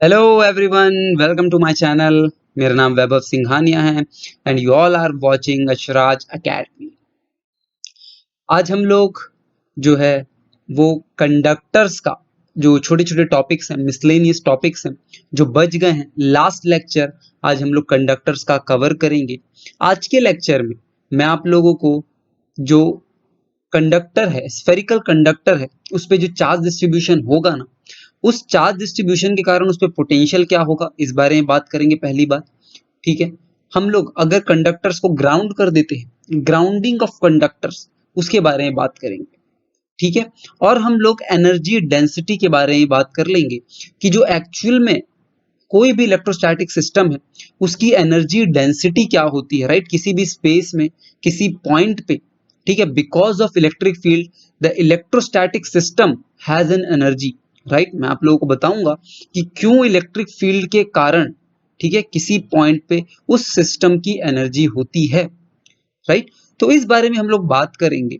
Hello everyone, welcome to my channel. मेरा नाम वैभव सिंघानिया है and you all are watching Ashraj academy. आज हम लोग जो है वो कंडक्टर्स का जो छोटे छोटे टॉपिक्स हैं, मिसलेनियस टॉपिक्स हैं जो बच गए हैं लास्ट लेक्चर, आज हम लोग कंडक्टर्स का कवर करेंगे। आज के लेक्चर में मैं आप लोगों को जो कंडक्टर है, स्फेरिकल कंडक्टर है, उस पे जो चार्ज डिस्ट्रीब्यूशन होगा ना, उस चार्ज डिस्ट्रीब्यूशन के कारण उस पे पोटेंशियल क्या होगा इस बारे में बात करेंगे पहली बात। ठीक है, हम लोग अगर कंडक्टर्स को ग्राउंड कर देते हैं, ग्राउंडिंग ऑफ कंडक्टर्स, उसके बारे में बात करेंगे। ठीक है, और हम लोग एनर्जी डेंसिटी के बारे में बात कर लेंगे कि जो एक्चुअल में कोई भी इलेक्ट्रोस्टैटिक सिस्टम है उसकी एनर्जी डेंसिटी क्या होती है, राइट, किसी भी स्पेस में, किसी पॉइंट पे। ठीक है, because of electric field the electrostatic system has an energy, right. मैं आप लोगों को बताऊंगा कि क्यों इलेक्ट्रिक फील्ड के कारण, ठीक है, किसी पॉइंट पे उस सिस्टम की एनर्जी होती है, राइट। तो इस बारे में हम लोग बात करेंगे।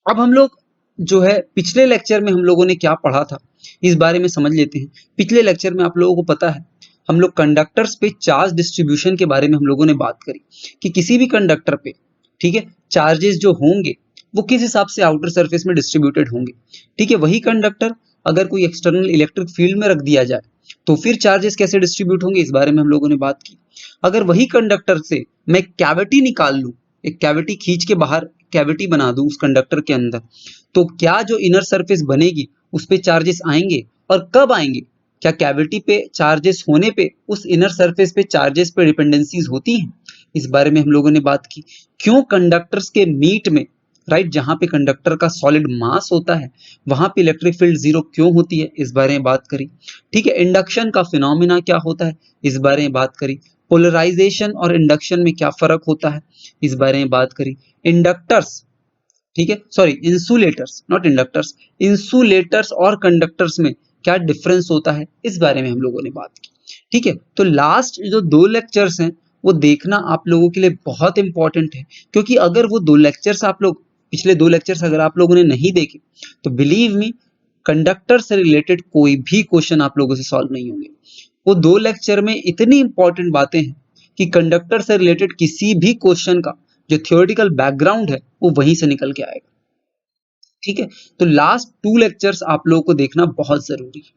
अब हम लोग जो है पिछले लेक्चर में हम लोगों ने क्या पढ़ा था इस बारे में समझ लेते हैं। पिछले लेक्चर में आप लोगों को पता है हम लोग कंडक्टर्स पे चार्ज डिस्ट्रीब्यूशन के बारे में हम लोगों ने बात करी कि किसी भी कंडक्टर पे, ठीक है, चार्जेस जो होंगे वो किस हिसाब से आउटर सरफेस में डिस्ट्रीब्यूटेड होंगे। ठीक है, वही कंडक्टर अगर कोई एक्सटर्नल इलेक्ट्रिक फील्ड में रख दिया जाए तो फिर चार्जेस कैसे डिस्ट्रीब्यूट होंगे इस बारे में हम लोगों ने बात की। अगर वही कंडक्टर से मैं कैविटी निकाल लूं, एक कैविटी खींच के बाहर कैविटी बना दूं उस कंडक्टर के अंदर, तो क्या जो इनर सरफेस बनेगी उस पे चार्जेस आएंगे और कब आएंगे? क्या कैविटी पे चार्जेस होने पे उस इनर सरफेस पे चार्जेस पे डिपेंडेंसीज होती हैं? इस बारे में हम लोगों ने बात की। क्यों कंडक्टर्स के मीट में, राइट, जहां पे कंडक्टर का सॉलिड मास होता है वहां पे इलेक्ट्रिक फील्ड जीरो क्यों होती है इस बारे में बात करी। ठीक है, इंडक्शन का फिनोमिना क्या होता है इस बारे में बात करी। पोलराइजेशन और इंडक्शन में क्या फर्क होता है इस बारे में बात करी। इंडक्टर्स, ठीक है, sorry, insulators not inductors, insulators और कंडक्टर्स में क्या डिफरेंस होता है इस बारे में हम लोगों ने बात की। ठीक है, तो लास्ट जो दो लेक्चर्स हैं वो देखना आप लोगों के लिए बहुत इंपॉर्टेंट है, क्योंकि अगर वो दो लेक्चर्स आप लोग, पिछले दो लेक्चर्स अगर आप लोगों ने नहीं देखे तो बिलीव मी, कंडक्टर से रिलेटेड कोई भी क्वेश्चन आप लोगों से सॉल्व नहीं होंगे। वो दो लेक्चर में इतनी इंपॉर्टेंट बातें हैं कि कंडक्टर से रिलेटेड किसी भी क्वेश्चन का जो थियोरेटिकल बैकग्राउंड है वो वहीं से निकल के आएगा। ठीक है, तो लास्ट टू लेक्चर्स आप लोगों को देखना बहुत जरूरी है।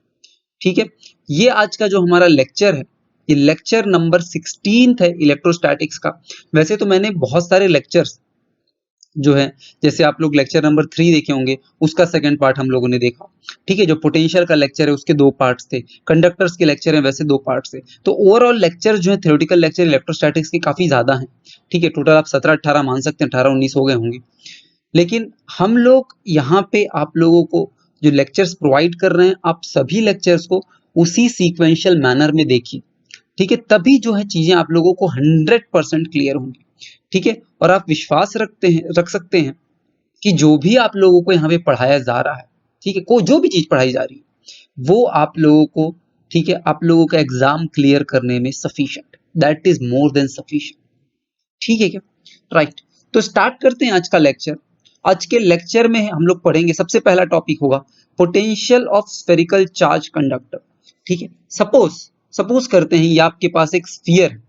ठीक है, ये आज का जो हमारा लेक्चर है ये लेक्चर नंबर 16 है इलेक्ट्रोस्टैटिक्स का। वैसे तो मैंने बहुत सारे लेक्चर्स जो है, जैसे आप लोग लेक्चर नंबर 3 देखे होंगे, उसका सेकंड पार्ट हम लोगों ने देखा। ठीक है, जो पोटेंशियल का लेक्चर है उसके दो पार्ट्स थे, कंडक्टर्स के लेक्चर है वैसे दो पार्ट्स थे। तो ओवरऑल लेक्चर जो है, थ्योरेटिकल लेक्चर इलेक्ट्रोस्टैटिक्स के काफी ज्यादा हैं। ठीक है, टोटल आप 17-18 मान सकते हैं, 18-19 हो गए होंगे। लेकिन हम लोग यहाँ पे आप लोगों को जो लेक्चर्स प्रोवाइड कर रहे हैं, आप सभी लेक्चर्स को उसी सीक्वेंशियल मैनर में देखिए। ठीक है, तभी जो है चीजें आप लोगों को 100% क्लियर होंगी। ठीक है, और आप विश्वास रख सकते हैं कि जो भी आप लोगों को यहाँ पे पढ़ाया जा रहा है, ठीक है, को जो भी चीज पढ़ाई जा रही है वो आप लोगों को, ठीक है, आप लोगों का एग्जाम क्लियर करने में sufficient, that is more than sufficient. ठीक है क्या? राइट, तो स्टार्ट करते हैं आज का लेक्चर। आज के लेक्चर में हम लोग पढ़ेंगे, सबसे पहला टॉपिक होगा potential of spherical charge conductor. ठीक है, सपोज सपोज करते हैं ये आपके पास एक स्फीयर है।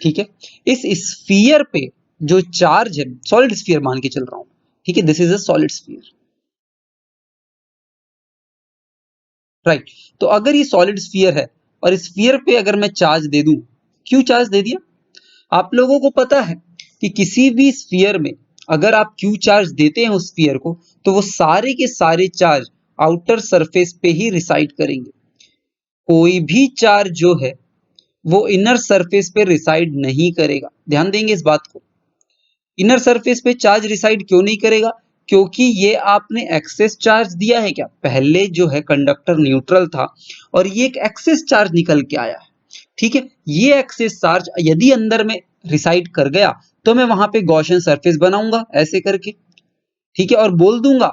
ठीक है, इस स्फीयर पे जो चार्ज है, सॉलिड स्फीयर मान के चल रहा हूं, ठीक है, this is a solid sphere, right. तो अगर ये सॉलिड स्फीयर है और इस स्फीयर पे अगर मैं चार्ज दे दूं, क्यू चार्ज दे दिया, आप लोगों को पता है कि किसी भी स्फीयर में अगर आप क्यू चार्ज देते हैं उस स्फीयर को, तो वो सारे के सारे चार्ज आउटर सरफेस पे ही रिसाइड करेंगे। कोई भी चार्ज जो है वो इनर सरफेस पे रिसाइड नहीं करेगा। ध्यान देंगे इस बात को। इनर सरफेस पे चार्ज रिसाइड क्यों नहीं करेगा? क्योंकि ये आपने एक्सेस चार्ज दिया है। क्या पहले जो है कंडक्टर न्यूट्रल था और ये एक एक्सेस चार्ज निकल के आया है। ठीक है, ये एक्सेस चार्ज यदि अंदर में रिसाइड कर गया तो मैं वहां पे गॉसियन सरफेस बनाऊंगा ऐसे करके। ठीक है, और बोल दूंगा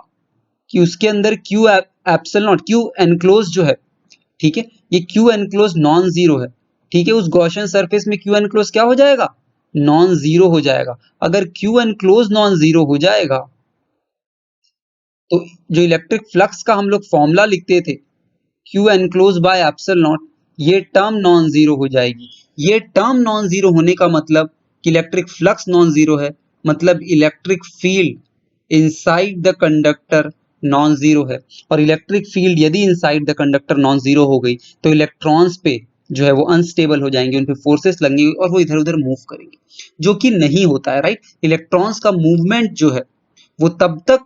कि उसके अंदर Q epsilon not, Q enclose जो है, ठीक है, ये क्यू एनक्लोज नॉन जीरो है। ठीक है, उस गॉसियन सरफेस में क्यू एनक्लोज क्या हो जाएगा? नॉन जीरो हो जाएगा। अगर क्यू एनक्लोज नॉन जीरो हो जाएगा तो जो इलेक्ट्रिक फ्लक्स का हम लोग फॉर्मूला लिखते थे, Q enclose by epsilon not, ये टर्म नॉन जीरो हो जाएगी। ये टर्म नॉन जीरो होने का मतलब कि इलेक्ट्रिक फ्लक्स नॉन जीरो है, मतलब electric field inside the conductor non zero है। और इलेक्ट्रिक फील्ड यदि inside the conductor non zero हो गई तो इलेक्ट्रॉन्स पे जो है वो अनस्टेबल हो जाएंगे, उन पे फोर्सेस लगेंगे और वो इधर उधर मूव करेंगे, जो कि नहीं होता है, राइट। इलेक्ट्रॉन्स का मूवमेंट जो है वो तब तक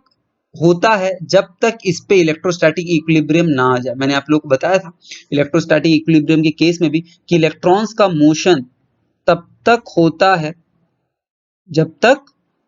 होता है जब तक इस पे इलेक्ट्रोस्टैटिक इक्विलिब्रियम ना आ जाए। मैंने आप लोग को बताया था इलेक्ट्रोस्टैटिक इक्विलिब्रियम के केस में भी कि इलेक्ट्रॉन्स का मोशन तब तक होता है जब तक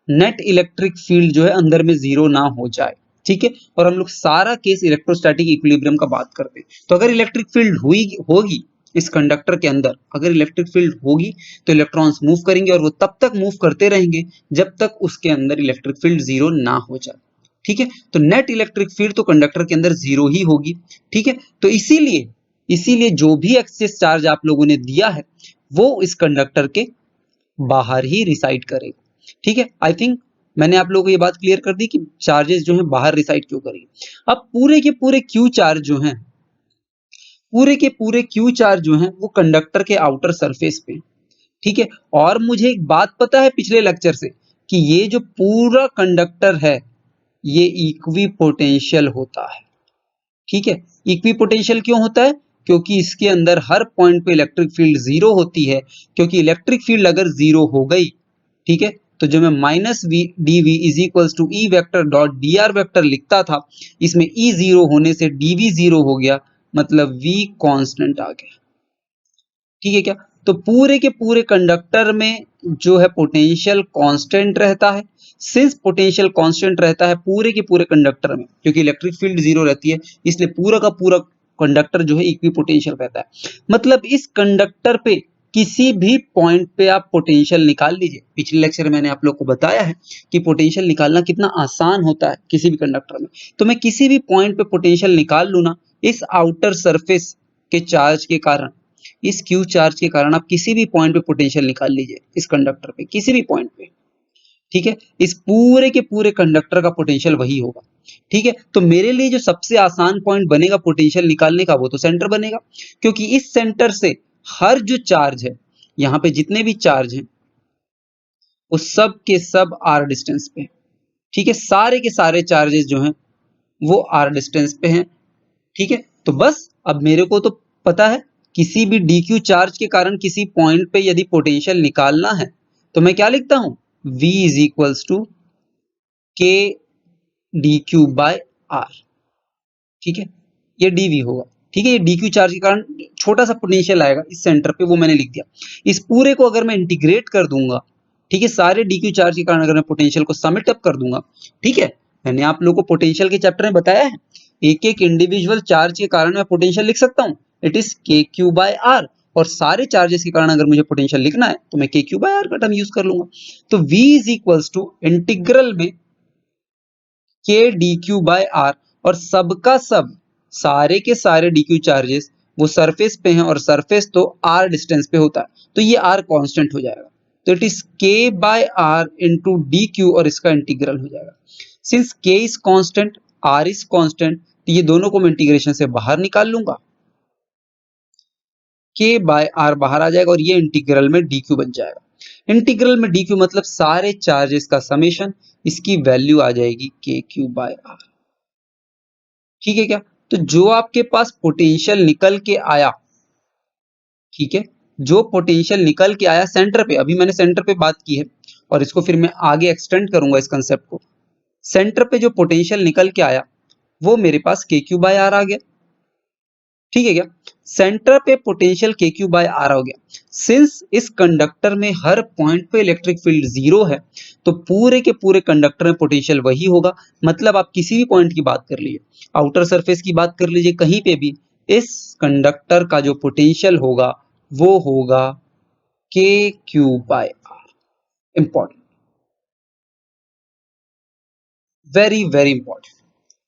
नेट इलेक्ट्रिक फील्ड जो है अंदर में जीरो ना हो जाए, ठीक है। और हम लोग सारा केस इलेक्ट्रोस्टैटिक इक्विलिब्रियम का बात करते हैं। तो अगर इलेक्ट्रिक फील्ड हुई होगी इस कंडक्टर के अंदर, अगर इलेक्ट्रिक फील्ड होगी तो इलेक्ट्रॉन्स मूव करेंगे और वो तब तक मूव करते रहेंगे जब तक उसके अंदर इलेक्ट्रिक फील्ड जीरो ना हो जाए, ठीक है। तो नेट इलेक्ट्रिक फील्ड तो कंडक्टर के अंदर जीरो ही होगी, ठीक है। तो इसीलिए इसीलिए जो भी एक्सेस चार्ज आप लोगों ने दिया है वो इस कंडक्टर के बाहर ही रिसाइड करेगा, ठीक है। आई थिंक मैंने आप लोगों को ये बात क्लियर कर दी कि चार्जेस जो हैं बाहर रिसाइड क्यों करेंगे। अब पूरे के पूरे क्यू चार्ज जो हैं, पूरे के पूरे क्यू चार्ज जो हैं वो कंडक्टर के आउटर सरफेस पे, ठीक है। और मुझे एक बात पता है पिछले लेक्चर से कि ये जो पूरा कंडक्टर है ये इक्वी पोटेंशियल होता है, ठीक है। इक्वी पोटेंशियल क्यों होता है? क्योंकि इसके अंदर हर पॉइंट पे इलेक्ट्रिक फील्ड जीरो होती है, क्योंकि इलेक्ट्रिक फील्ड अगर जीरो हो गई, ठीक है, तो जो मैं minus V D V is equals to E vector dot D R vector लिखता था, इसमें ई जीरो होने से डी वी जीरो हो गया, मतलब वी कांस्टेंट आ गया, ठीक है क्या। तो पूरे के पूरे कंडक्टर में जो है पोटेंशियल कांस्टेंट रहता है। सिंस पोटेंशियल कांस्टेंट रहता है पूरे के पूरे कंडक्टर में, क्योंकि इलेक्ट्रिक फील्ड जीरो रहती है, इसलिए पूरा का पूरा कंडक्टर जो है इक्वी पोटेंशियल रहता है। मतलब इस कंडक्टर पे किसी भी पॉइंट पे आप पोटेंशियल निकाल लीजिए। पिछले लेक्चर में मैंने आप लोग को बताया है कि पोटेंशियल निकालना कितना आसान होता है किसी भी कंडक्टर में। तो मैं किसी भी पॉइंट पे पोटेंशियल निकाल लूँ ना, इस आउटर सरफेस के चार्ज के कारण, इस क्यू चार्ज के कारण आप किसी भी पॉइंट पे पोटेंशियल निकाल लीजिए इस कंडक्टर पे, किसी भी पॉइंट पे, ठीक है। इस पूरे के पूरे कंडक्टर का पोटेंशियल वही होगा, ठीक है। तो मेरे लिए जो सबसे आसान पॉइंट बनेगा पोटेंशियल निकालने का वो तो सेंटर बनेगा, क्योंकि इस सेंटर से हर जो चार्ज है, यहाँ पे जितने भी चार्ज हैं वो सब के सब आर डिस्टेंस पे, ठीक है। सारे के सारे चार्जेस जो हैं वो आर डिस्टेंस पे हैं, ठीक है। तो बस अब मेरे को तो पता है किसी भी डी क्यू चार्ज के कारण किसी पॉइंट पे यदि पोटेंशियल निकालना है तो मैं क्या लिखता हूं, V इज इक्वल्स टू के डी क्यू बाय आर, ठीक है। ये dv होगा, ठीक है। ये डी क्यू चार्ज के कारण छोटा सा पोटेंशियल आएगा इस सेंटर पे, वो मैंने लिख दिया। इस पूरे को अगर मैं इंटीग्रेट कर दूंगा, ठीक है, सारे डी क्यू चार्ज के कारण अगर मैं पोटेंशियल को समिट अप कर दूंगा, ठीक है। मैंने आप लोगों को पोटेंशियल के चैप्टर में बताया है एक एक इंडिविजुअल चार्ज के कारण मैं पोटेंशियल लिख सकता हूँ, it is K Q by are. और सारे चार्जेस के कारण अगर मुझे पोटेंशियल लिखना है तो मैं के क्यू बाय आर का टर्म यूज कर लूंगा। तो v is equals to integral में K D Q by are, और सबका सब सारे के सारे डी क्यू चार्जेस वो सरफेस पे हैं और सरफेस तो आर डिस्टेंस पे होता है, तो ये आर कांस्टेंट हो जाएगा। तो it is K by R into D Q और इसका इंटीग्रल हो जाएगा। Since K is constant, R is constant, तो ये दोनों को मैं इंटीग्रेशन से बाहर निकाल लूंगा, के बाय आर बाहर आ जाएगा और ये इंटीग्रल में डी क्यू बन जाएगा। इंटीग्रल में डी क्यू मतलब सारे चार्जेस का समेशन, इसकी वैल्यू आ जाएगी के क्यू बाय आर, ठीक है क्या। तो जो आपके पास पोटेंशियल निकल के आया, ठीक है, जो पोटेंशियल निकल के आया सेंटर पे, अभी मैंने सेंटर पे बात की है और इसको फिर मैं आगे एक्सटेंड करूंगा इस कंसेप्ट को। सेंटर पे जो पोटेंशियल निकल के आया वो मेरे पास के क्यू बाय आर आ गया, ठीक है क्या। सेंटर पे पोटेंशियल के क्यू बाय आर हो गया। सिंस इस कंडक्टर में हर पॉइंट पे इलेक्ट्रिक फील्ड जीरो है तो पूरे के पूरे कंडक्टर में पोटेंशियल वही होगा। मतलब आप किसी भी पॉइंट की बात कर लीजिए, आउटर सरफेस की बात कर लीजिए, कहीं पे भी इस कंडक्टर का जो पोटेंशियल होगा वो होगा K Q by R. Important, very very important,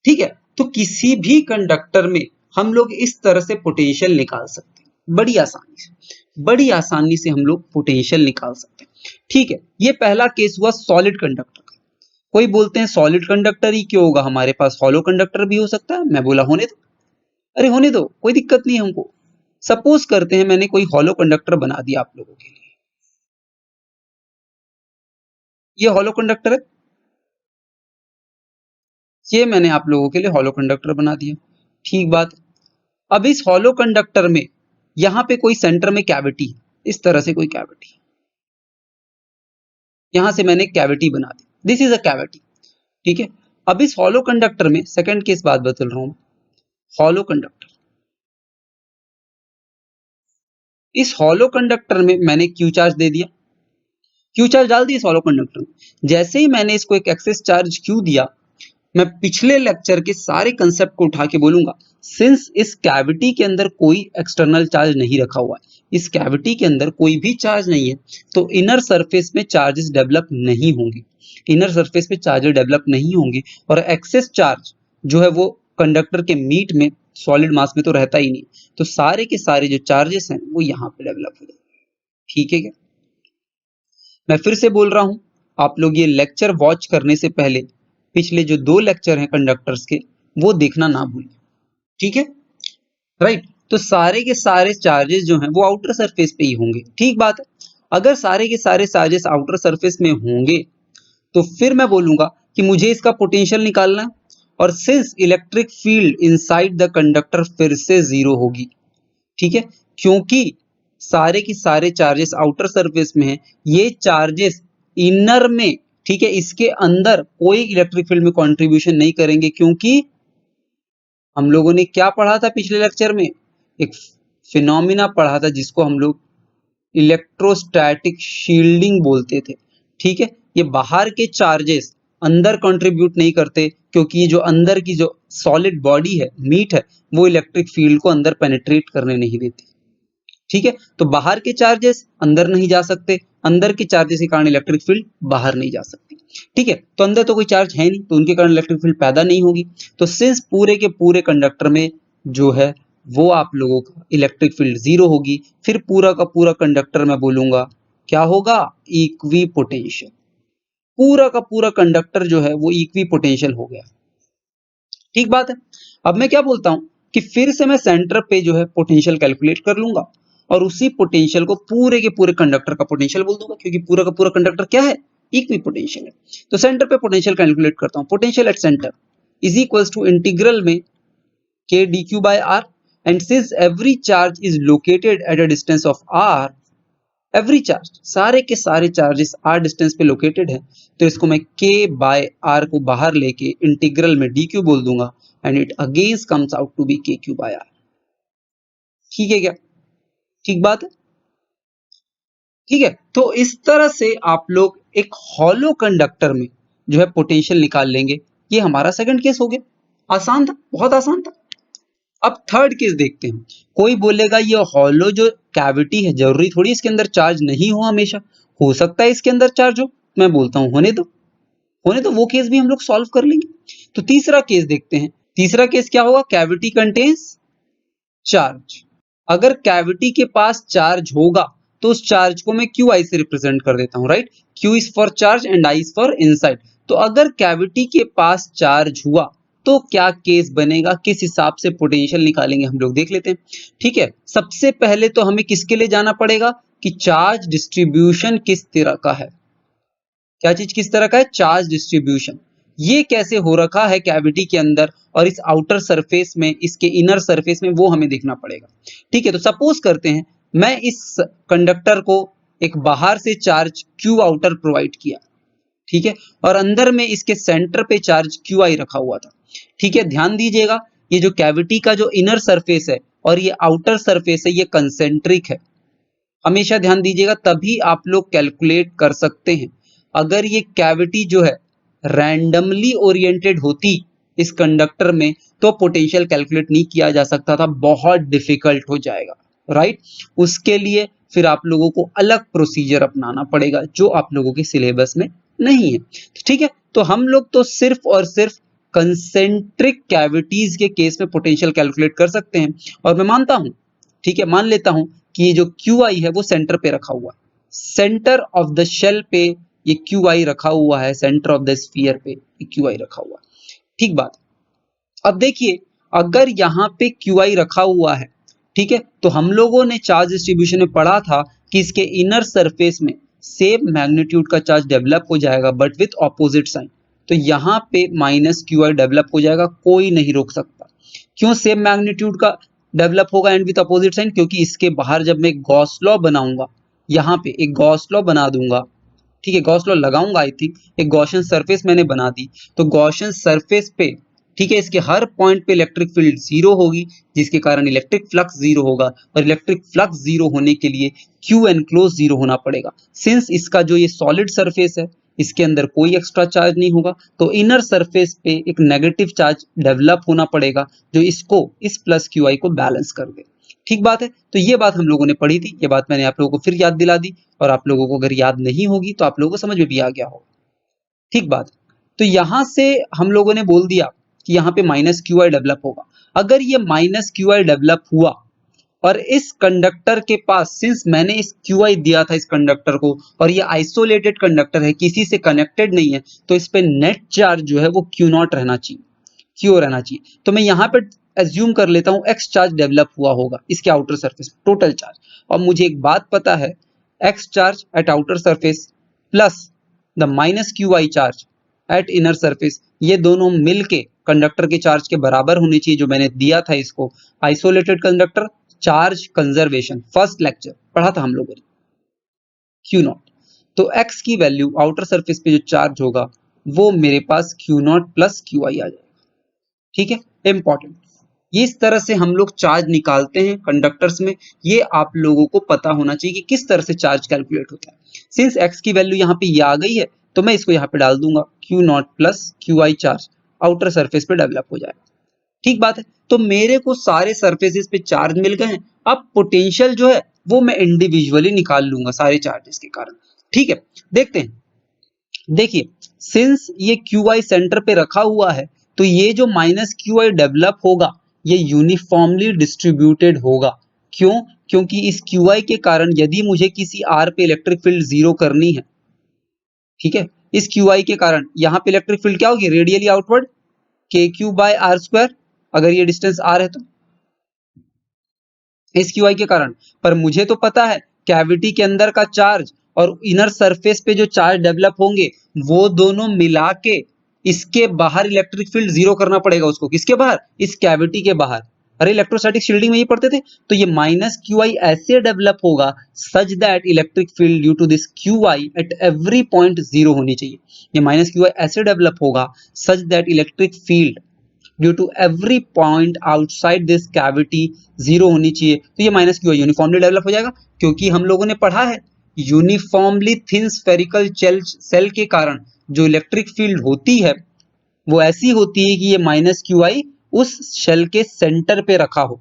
ठीक है। तो किसी भी कंडक्टर में हम लोग इस तरह से पोटेंशियल निकाल सकते हैं, बड़ी आसानी से, बड़ी आसानी से हम लोग पोटेंशियल निकाल सकते हैं, ठीक है। ये पहला केस हुआ सॉलिड कंडक्टर का। कोई बोलते हैं सॉलिड कंडक्टर ही क्यों होगा, हमारे पास हॉलो कंडक्टर भी हो सकता है। मैं बोला होने दो, अरे होने दो, कोई दिक्कत नहीं है हमको, सपोज करते हैं मैंने कोई हॉलो कंडक्टर बना दिया आप लोगों के लिए, ये हॉलो कंडक्टर है, ये मैंने आप लोगों के लिए हॉलो कंडक्टर बना दिया। ठीक बात। अब इस हॉलो कंडक्टर में यहां पे कोई सेंटर में कैविटी है, इस तरह से कोई कैविटी, यहां से मैंने कैविटी बना दी, दिस इज अ कैविटी। ठीक है। अब इस हॉलो कंडक्टर में सेकंड केस बात बदल रहा हूं, हॉलो कंडक्टर, इस हॉलो कंडक्टर में मैंने क्यू चार्ज दे दिया, क्यू चार्ज डाल दिया इस हॉलो कंडक्टर में। जैसे ही मैंने इसको एक एक्सेस चार्ज क्यू दिया, मैं पिछले लेक्चर के सारे कंसेप्ट को उठा के बोलूंगा, सिंस इस कैविटी के अंदर कोई एक्सटर्नल चार्ज नहीं रखा हुआ है, इस कैविटी के अंदर कोई भी चार्ज नहीं है, तो इनर सरफेस में चार्जेस डेवलप नहीं होंगे, इनर सरफेस पे चार्जेस डेवलप नहीं होंगे, और एक्सेस चार्ज जो है वो कंडक्टर के मीट में, सॉलिड मास में तो रहता ही नहीं, तो सारे के सारे जो चार्जेस हैं वो यहाँ पे डेवलप हो जाएंगे। ठीक है क्या? मैं फिर से बोल रहा हूं, आप लोग ये लेक्चर वॉच करने से पहले पिछले जो 2 लेक्चर हैं कंडक्टर्स के, वो देखना ना भूलें। ठीक है, राइट। तो सारे के सारे चार्जेस जो हैं वो आउटर सरफेस पे ही होंगे। ठीक बात है। अगर सारे के सारे चार्जेस आउटर सरफेस में होंगे तो फिर मैं बोलूंगा कि मुझे इसका पोटेंशियल निकालना है, और since electric field inside the conductor फिर से 0 होगी। ठीक है, क्योंकि सारे की सारे चार्जेस आउटर सरफेस में हैं, ये चार्जेस इनर में, ठीक है, इसके अंदर कोई इलेक्ट्रिक फील्ड में कंट्रीब्यूशन नहीं करेंगे, क्योंकि हम लोगों ने क्या पढ़ा था पिछले लेक्चर में, एक फिनोमिना पढ़ा था जिसको हम लोग इलेक्ट्रोस्टैटिक शील्डिंग बोलते थे। ठीक है, ये बाहर के चार्जेस अंदर कंट्रीब्यूट नहीं करते, क्योंकि ये जो अंदर की जो सॉलिड बॉडी है, मीट है, वो इलेक्ट्रिक फील्ड को अंदर पेनिट्रेट करने नहीं देती। ठीक है, तो बाहर के चार्जेस अंदर नहीं जा सकते, अंदर के चार्जेस के कारण इलेक्ट्रिक फील्ड बाहर नहीं जा सकती। ठीक है, तो अंदर तो कोई चार्ज है नहीं, तो उनके कारण इलेक्ट्रिक फील्ड पैदा नहीं होगी। तो सिंस पूरे के पूरे कंडक्टर में जो है वो आप लोगों का इलेक्ट्रिक फील्ड 0 होगी, फिर पूरा का पूरा कंडक्टर मैं बोलूंगा क्या होगा, इक्वी पोटेंशियल। पूरा का पूरा कंडक्टर जो है वो इक्वी पोटेंशियल हो गया। ठीक बात है। अब मैं क्या बोलता हूं कि फिर से मैं सेंटर पे जो है पोटेंशियल कैलकुलेट कर लूंगा, और उसी पोटेंशियल को पूरे के पूरे कंडक्टर का पोटेंशियल बोल दूंगा, क्योंकि पूरा का पूरा कंडक्टर क्या है, इक्वी पोटेंशियल है। तो सेंटर पे पोटेंशियल कैलकुलेट करता हूं, potential at centre is equals to integral में k dq by r, and since every charge is located at a distance of r, every charge, सारे के सारे चार्जेस r डिस्टेंस पे लोकेटेड है, तो इसको मैं k बाय r को बाहर लेके इंटीग्रल में dq बोल दूंगा, and it again comes out to be kq by r। ठीक है क्या? ठीक बात है। ठीक है, तो इस तरह से आप लोग एक हॉलो कंडक्टर में जो है पोटेंशियल निकाल लेंगे। ये हमारा सेकंड केस हो गया। आसान था, बहुत आसान था। अब थर्ड केस देखते हैं। कोई बोलेगा ये हॉलो जो कैविटी है, जरूरी थोड़ी इसके अंदर चार्ज नहीं हो, हमेशा हो सकता है इसके अंदर चार्ज हो। मैं बोलता हूं होने दो, होने दो, वो केस भी हम लोग सॉल्व कर लेंगे। तो तीसरा केस देखते हैं। तीसरा केस क्या होगा, कैविटी कंटेन्स चार्ज। अगर कैविटी के पास चार्ज होगा तो उस चार्ज को मैं क्यू आई से रिप्रेजेंट कर देता हूं, right. Q is for charge and I is for inside. तो अगर कैविटी के पास चार्ज हुआ तो क्या केस बनेगा, किस हिसाब से पोटेंशियल निकालेंगे हम लोग देख लेते हैं। ठीक है, सबसे पहले तो हमें किसके लिए जाना पड़ेगा कि चार्ज डिस्ट्रीब्यूशन किस तरह का है। क्या चीज किस तरह का है, चार्ज डिस्ट्रीब्यूशन। ये कैसे हो रखा है कैविटी के अंदर और इस आउटर सरफेस में, इसके इनर सरफेस में, वो हमें देखना पड़ेगा। ठीक है, तो सपोज करते हैं मैं इस कंडक्टर को एक बाहर से चार्ज क्यू आउटर प्रोवाइड किया, ठीक है, और अंदर में इसके सेंटर पे चार्ज क्यू आई रखा हुआ था। ठीक है, ध्यान दीजिएगा, ये जो कैविटी का जो इनर सरफेस है और ये आउटर सरफेस है, ये कंसेंट्रिक है। हमेशा ध्यान दीजिएगा, तभी आप लोग कैलकुलेट कर सकते हैं। अगर ये कैविटी जो है रैंडमली ओरिएंटेड होती इस कंडक्टर में, तो पोटेंशियल कैलकुलेट नहीं किया जा सकता था, बहुत डिफिकल्ट हो जाएगा, राइट। उसके लिए फिर आप लोगों को अलग प्रोसीजर अपनाना पड़ेगा, जो आप लोगों के सिलेबस में नहीं है। ठीक है, तो हम लोग तो सिर्फ और सिर्फ कंसेंट्रिक कैविटीज के केस में पोटेंशियल कैलकुलेट कर सकते हैं। और मैं मानता हूं, ठीक है, मान लेता हूं कि ये जो क्यू आई है वो सेंटर पे रखा हुआ है, सेंटर ऑफ द शेल पे ये क्यू आई रखा हुआ है, सेंटर ऑफ द स्फीयर पे ये क्यू आई रखा हुआ है। ठीक बात। अब देखिए, अगर यहाँ पे क्यू आई रखा हुआ है, ठीक है, तो हम लोगों ने चार्ज डिस्ट्रीब्यूशन में पढ़ा था कि इसके इनर सरफेस में सेम मैग्नीट्यूड का चार्ज डेवलप हो जाएगा बट विथ ऑपोजिट साइन। तो यहाँ पे माइनस क्यू आई डेवलप हो जाएगा, कोई नहीं रोक सकता। क्यों सेम मैग्नीट्यूड का डेवलप होगा एंड विथ अपोजिट साइन? क्योंकि इसके बाहर जब मैं गॉस लॉ बनाऊंगा, यहाँ पे एक गॉस लॉ बना दूंगा, ठीक है, गॉस लॉ लगाऊंगा, आई थिंक एक गॉसियन सरफेस मैंने बना दी, तो गॉसियन सरफेस पे, ठीक है, इसके हर पॉइंट पे इलेक्ट्रिक फील्ड जीरो होगी, जिसके कारण इलेक्ट्रिक फ्लक्स जीरो होगा, और इलेक्ट्रिक फ्लक्स जीरो होने के लिए क्यू एनक्लोज जीरो होना पड़ेगा। सिंस इसका जो ये सॉलिड सरफेस है, इसके अंदर कोई एक्स्ट्रा चार्ज नहीं होगा, तो इनर सरफेस पे एक नेगेटिव चार्ज डेवलप होना पड़ेगा जो इसको, इस प्लस क्यू आई को बैलेंस कर दे। ठीक बात है, तो ये बात हम लोगों ने पढ़ी थी, ये बात मैंने आप लोगों को फिर याद दिला दी, और आप लोगों को अगर याद नहीं होगी तो आप लोगों को समझ में भी आ गया होगा। ठीक बात, तो यहां से हम लोगों ने बोल दिया कि यहाँ पे माइनस क्यू आई डेवलप होगा। अगर ये माइनस क्यू आई डेवलप हुआ और इस कंडक्टर के पास, सिंस मैंने इस क्यू आई दिया था इस कंडक्टर को, और ये आइसोलेटेड कंडक्टर है, किसी से कनेक्टेड नहीं है, तो इस पे नेट चार्ज जो है वो क्यू नॉट रहना चाहिए, क्यू रहना चाहिए। तो मैं यहाँ पे एज्यूम कर लेता हूँ एक्स चार्ज डेवलप हुआ होगा इसके आउटर सरफेस, टोटल चार्ज। और मुझे एक बात पता है, x charge at outer surface plus the minus Q I charge at inner surface, ये दोनों मिलके कंडक्टर के चार्ज के बराबर होने चाहिए, जो मैंने दिया था इसको isolated conductor charge conservation, first lecture पढ़ा था हम लोगों ने, क्यू नॉट। तो एक्स की वैल्यू आउटर सरफेस पे जो चार्ज होगा वो मेरे पास Q naught plus Q I आ जाएगा। ठीक है, इंपॉर्टेंट। ये इस तरह से हम लोग चार्ज निकालते हैं कंडक्टर्स में, ये आप लोगों को पता होना चाहिए कि किस तरह से चार्ज कैलकुलेट होता है। सिंस एक्स की वैल्यू यहाँ पे ये आ गई है, तो मैं इसको यहाँ पे डाल दूंगा, क्यू नॉट प्लस क्यू आई चार्ज आउटर सरफेस पे डेवलप हो जाएगा। ठीक बात है, तो मेरे को सारे सरफेसेस पे चार्ज मिल गए हैं। अब पोटेंशियल जो है वो मैं इंडिविजुअली निकाल लूंगा सारे चार्जेस के कारण। ठीक है, देखते हैं। देखिए, सिंस ये क्यू आई सेंटर पे रखा हुआ है, तो ये जो माइनस क्यू आई डेवलप होगा ये यूनिफॉर्मली डिस्ट्रीब्यूटेड होगा। क्यों? क्योंकि इस क्यू आई के कारण यदि मुझे किसी आर पे इलेक्ट्रिक फील्ड जीरो करनी है, ठीक है, इस क्यू आई के कारण यहाँ पे इलेक्ट्रिक फील्ड क्या होगी, रेडियली आउटवर्ड के क्यू बाय आर स्क्वायर, अगर ये डिस्टेंस आर है तो इस क्यू आई के कारण। पर मुझे तो पता है कैविटी के अंदर का चार्ज और इनर सरफेस पे जो चार्ज डेवलप होंगे वो दोनों मिला के इसके बाहर इलेक्ट्रिक फील्ड जीरो करना पड़ेगा उसको। किसके बाहर? इस कैविटी के बाहर। अरे इलेक्ट्रोस्टैटिक शील्डिंग में ये पढ़ते थे। तो ये माइनस क्यू आई ऐसे डेवलप होगा such that electric field due to this Q I at every point zero होनी चाहिए। ये माइनस क्यू आई ऐसे डेवलप होगा such that electric field due to every point outside this cavity zero होनी चाहिए। तो ये minus Q I uniformly develop हो जाएगा, क्योंकि हम लोगों ने पढ़ा है यूनिफॉर्मली थिन स्फेरिकल सेल के कारण जो इलेक्ट्रिक फील्ड होती है वो ऐसी होती है कि ये माइनस क्यू आई उस शेल के सेंटर पे रखा हो।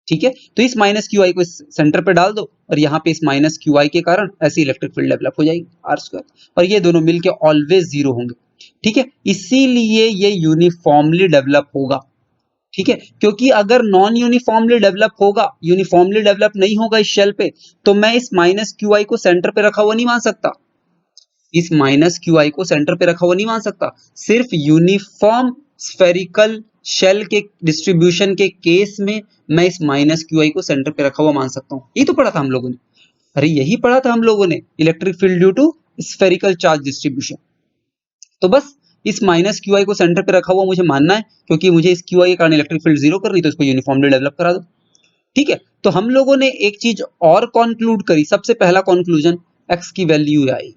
ठीक है, तो इस माइनस क्यू आई को इस सेंटर पे डाल दो और यहाँ पे इस माइनस क्यू आई के कारण ऐसी इलेक्ट्रिक फील्ड डेवलप हो जाएगी आर स्क्वायर, और ये दोनों मिलके ऑलवेज जीरो होंगे। ठीक है, इसीलिए ये यूनिफॉर्मली डेवलप होगा। ठीक है, क्योंकि अगर नॉन यूनिफॉर्मली डेवलप होगा, यूनिफॉर्मली डेवलप नहीं होगा इस शेल पे, तो मैं इस माइनस क्यू आई को सेंटर पे रखा हुआ नहीं मान सकता। इस माइनस क्यू आई को सेंटर पे रखा हुआ नहीं मान सकता। सिर्फ यूनिफॉर्म स्फेरिकल शेल के डिस्ट्रीब्यूशन के केस में मैं इस माइनस क्यू आई को सेंटर पे रखा हुआ मान सकता हूँ। यही तो पढ़ा था हम लोगों ने। अरे यही पढ़ा था हम लोगों ने, electric field due to spherical charge distribution. तो बस इस माइनस क्यू आई को सेंटर पे रखा हुआ मुझे मानना है, क्योंकि मुझे इस क्यू आई के कारण इलेक्ट्रिक फील्ड जीरो करनी, तो इसको यूनिफॉर्मली डेवलप करा दो। ठीक है, तो हम लोगों ने एक चीज और कंक्लूड करी। सबसे पहला कंक्लूजन, एक्स की वैल्यू आएगी।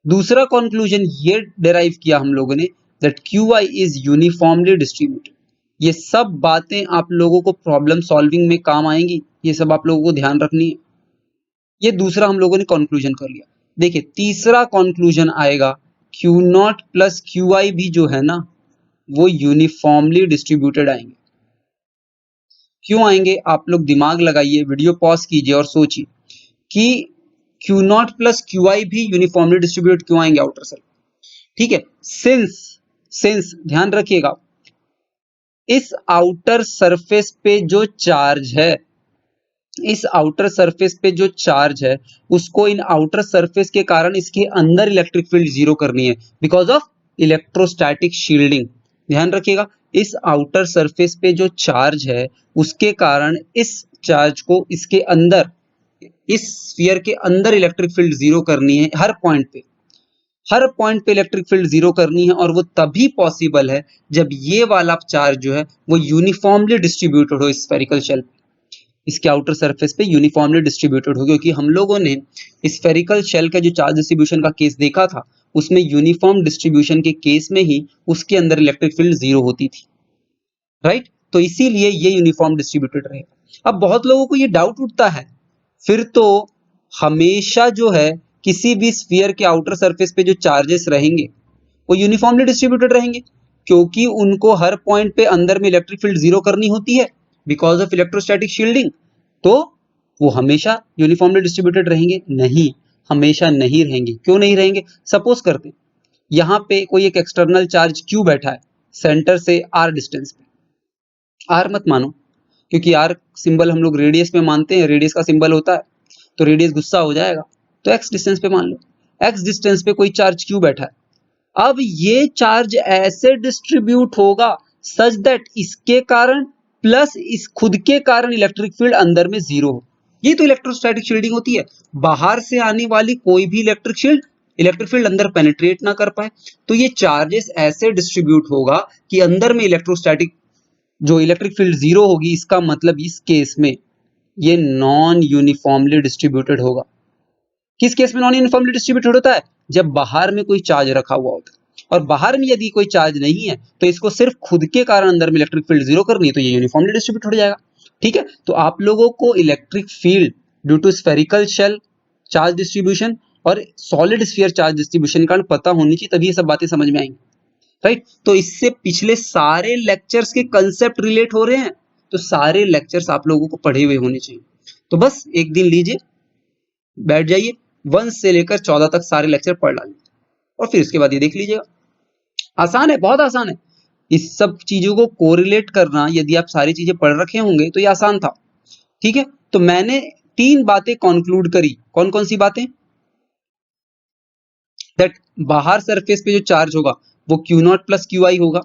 दूसरा कंक्लूजन ये डिराइव किया हम लोगों ने that Q I is uniformly distributed. ये सब बातें आप लोगों को प्रॉब्लम सॉल्विंग में काम आएंगी, ये सब आप लोगों को ध्यान रखनी है। ये दूसरा हम लोगों ने कंक्लूजन कर लिया। देखिए, तीसरा कंक्लूजन आएगा, क्यू नॉट प्लस क्यू आई भी जो है ना वो यूनिफॉर्मली डिस्ट्रीब्यूटेड आएंगे। क्यों आएंगे? आप लोग दिमाग लगाइए, वीडियो पॉज कीजिए और सोचिए कि क्यू नॉट प्लस क्यू आई भी यूनिफॉर्मली डिस्ट्रीब्यूटेड क्यों आएंगे आउटर सेल। ठीक है, सिंस ध्यान रखिएगा, इस आउटर सरफेस पे जो चार्ज है, इस आउटर सरफेस पे जो चार्ज है उसको इन आउटर सरफेस के कारण इसके अंदर इलेक्ट्रिक फील्ड जीरो करनी है बिकॉज ऑफ इलेक्ट्रोस्टैटिक शील्डिंग। ध्यान रखिएगा, इस आउटर सरफेस पे जो चार्ज है उसके कारण इस चार्ज को इसके अंदर, इस स्फीयर के अंदर इलेक्ट्रिक फील्ड जीरो करनी है। हर पॉइंट पे इलेक्ट्रिक फील्ड जीरो करनी है, और वो तभी पॉसिबल है जब ये वाला चार्ज जो है वो यूनिफॉर्मली डिस्ट्रीब्यूटेड हो स्फेरिकल शेल, इसके आउटर सरफेस पे यूनिफॉर्मली डिस्ट्रीब्यूटेड हो। क्योंकि हम लोगों ने स्फेरिकल शेल का जो चार्ज डिस्ट्रीब्यूशन का केस देखा था, उसमें यूनिफॉर्म डिस्ट्रीब्यूशन के केस में ही उसके अंदर इलेक्ट्रिक फील्ड जीरो होती थी, राइट। तो इसीलिए ये यूनिफॉर्म डिस्ट्रीब्यूटेड रहेगा। अब बहुत लोगों को ये डाउट उठता है, फिर तो हमेशा जो है किसी भी स्फीयर के आउटर सरफेस पे जो चार्जेस रहेंगे वो यूनिफॉर्मली डिस्ट्रीब्यूटेड रहेंगे, क्योंकि उनको हर पॉइंट पे अंदर में इलेक्ट्रिक फील्ड जीरो करनी होती है बिकॉज ऑफ इलेक्ट्रोस्टैटिक शील्डिंग। तो वो हमेशा यूनिफॉर्मली डिस्ट्रीब्यूटेड रहेंगे? नहीं, हमेशा नहीं रहेंगे। क्यों नहीं रहेंगे? सपोज करते हैं यहाँ पे कोई एक एक्सटर्नल चार्ज क्यू बैठा है सेंटर से आर डिस्टेंस पे। आर मत मानो, क्योंकि आर सिंबल हम लोग रेडियस में मानते हैं, रेडियस का सिंबल होता है, तो रेडियस गुस्सा हो जाएगा। तो एक्स डिस्टेंस पे मान लो, एक्स डिस्टेंस पे कोई चार्ज क्यू बैठा है। अब ये चार्ज ऐसे डिस्ट्रीब्यूट होगा सच दैट इसके कारण प्लस इस खुद के कारण इलेक्ट्रिक फील्ड अंदर में जीरो हो। ये तो इलेक्ट्रोस्टैटिक शील्डिंग होती है, बाहर से आने वाली कोई भी इलेक्ट्रिक फील्ड अंदर पेनिट्रेट ना कर पाए। तो ये चार्जेस ऐसे डिस्ट्रीब्यूट होगा कि अंदर में इलेक्ट्रोस्टैटिक जो इलेक्ट्रिक फील्ड जीरो होगी, इसका मतलब इस केस में ये नॉन यूनिफॉर्मली डिस्ट्रीब्यूटेड होगा। किस केस में नॉन यूनिफॉर्मली डिस्ट्रीब्यूटेड होता है? जब बाहर में कोई चार्ज रखा हुआ होता है, और बाहर में यदि कोई चार्ज नहीं है तो इसको सिर्फ खुद के कारण अंदर में इलेक्ट्रिक फील्ड जीरो करनी है, तो ये यूनिफॉर्मली डिस्ट्रीब्यूट हो जाएगा। ठीक है, तो आप लोगों को electric field due to spherical shell charge distribution और सॉलिड स्फीयर चार्ज डिस्ट्रीब्यूशन के कारण पता होनी चाहिए, तभी ये सब बातें समझ में आएंगी, राइट। तो इससे पिछले सारे लेक्चर्स के कंसेप्ट रिलेट हो रहे हैं, तो सारे लेक्चर्स आप लोगों को पढ़े हुए होने चाहिए। तो बस एक दिन लीजिए, बैठ जाइए, 1 से लेकर 14 तक सारे लेक्चर पढ़ डालिए, और फिर इसके बाद ये देख लीजिएगा। आसान है, बहुत आसान है। इस सब चीजों को कोरिलेट करना, यदि आप सारी चीजें पढ़ रखे होंगे तो ये आसान था। ठीक है, तो मैंने 3 बातें कंक्लूड करी। कौन कौन सी बातें? दैट बाहर सरफेस पे जो चार्ज होगा वो क्यू नॉट प्लस क्यू आई होगा।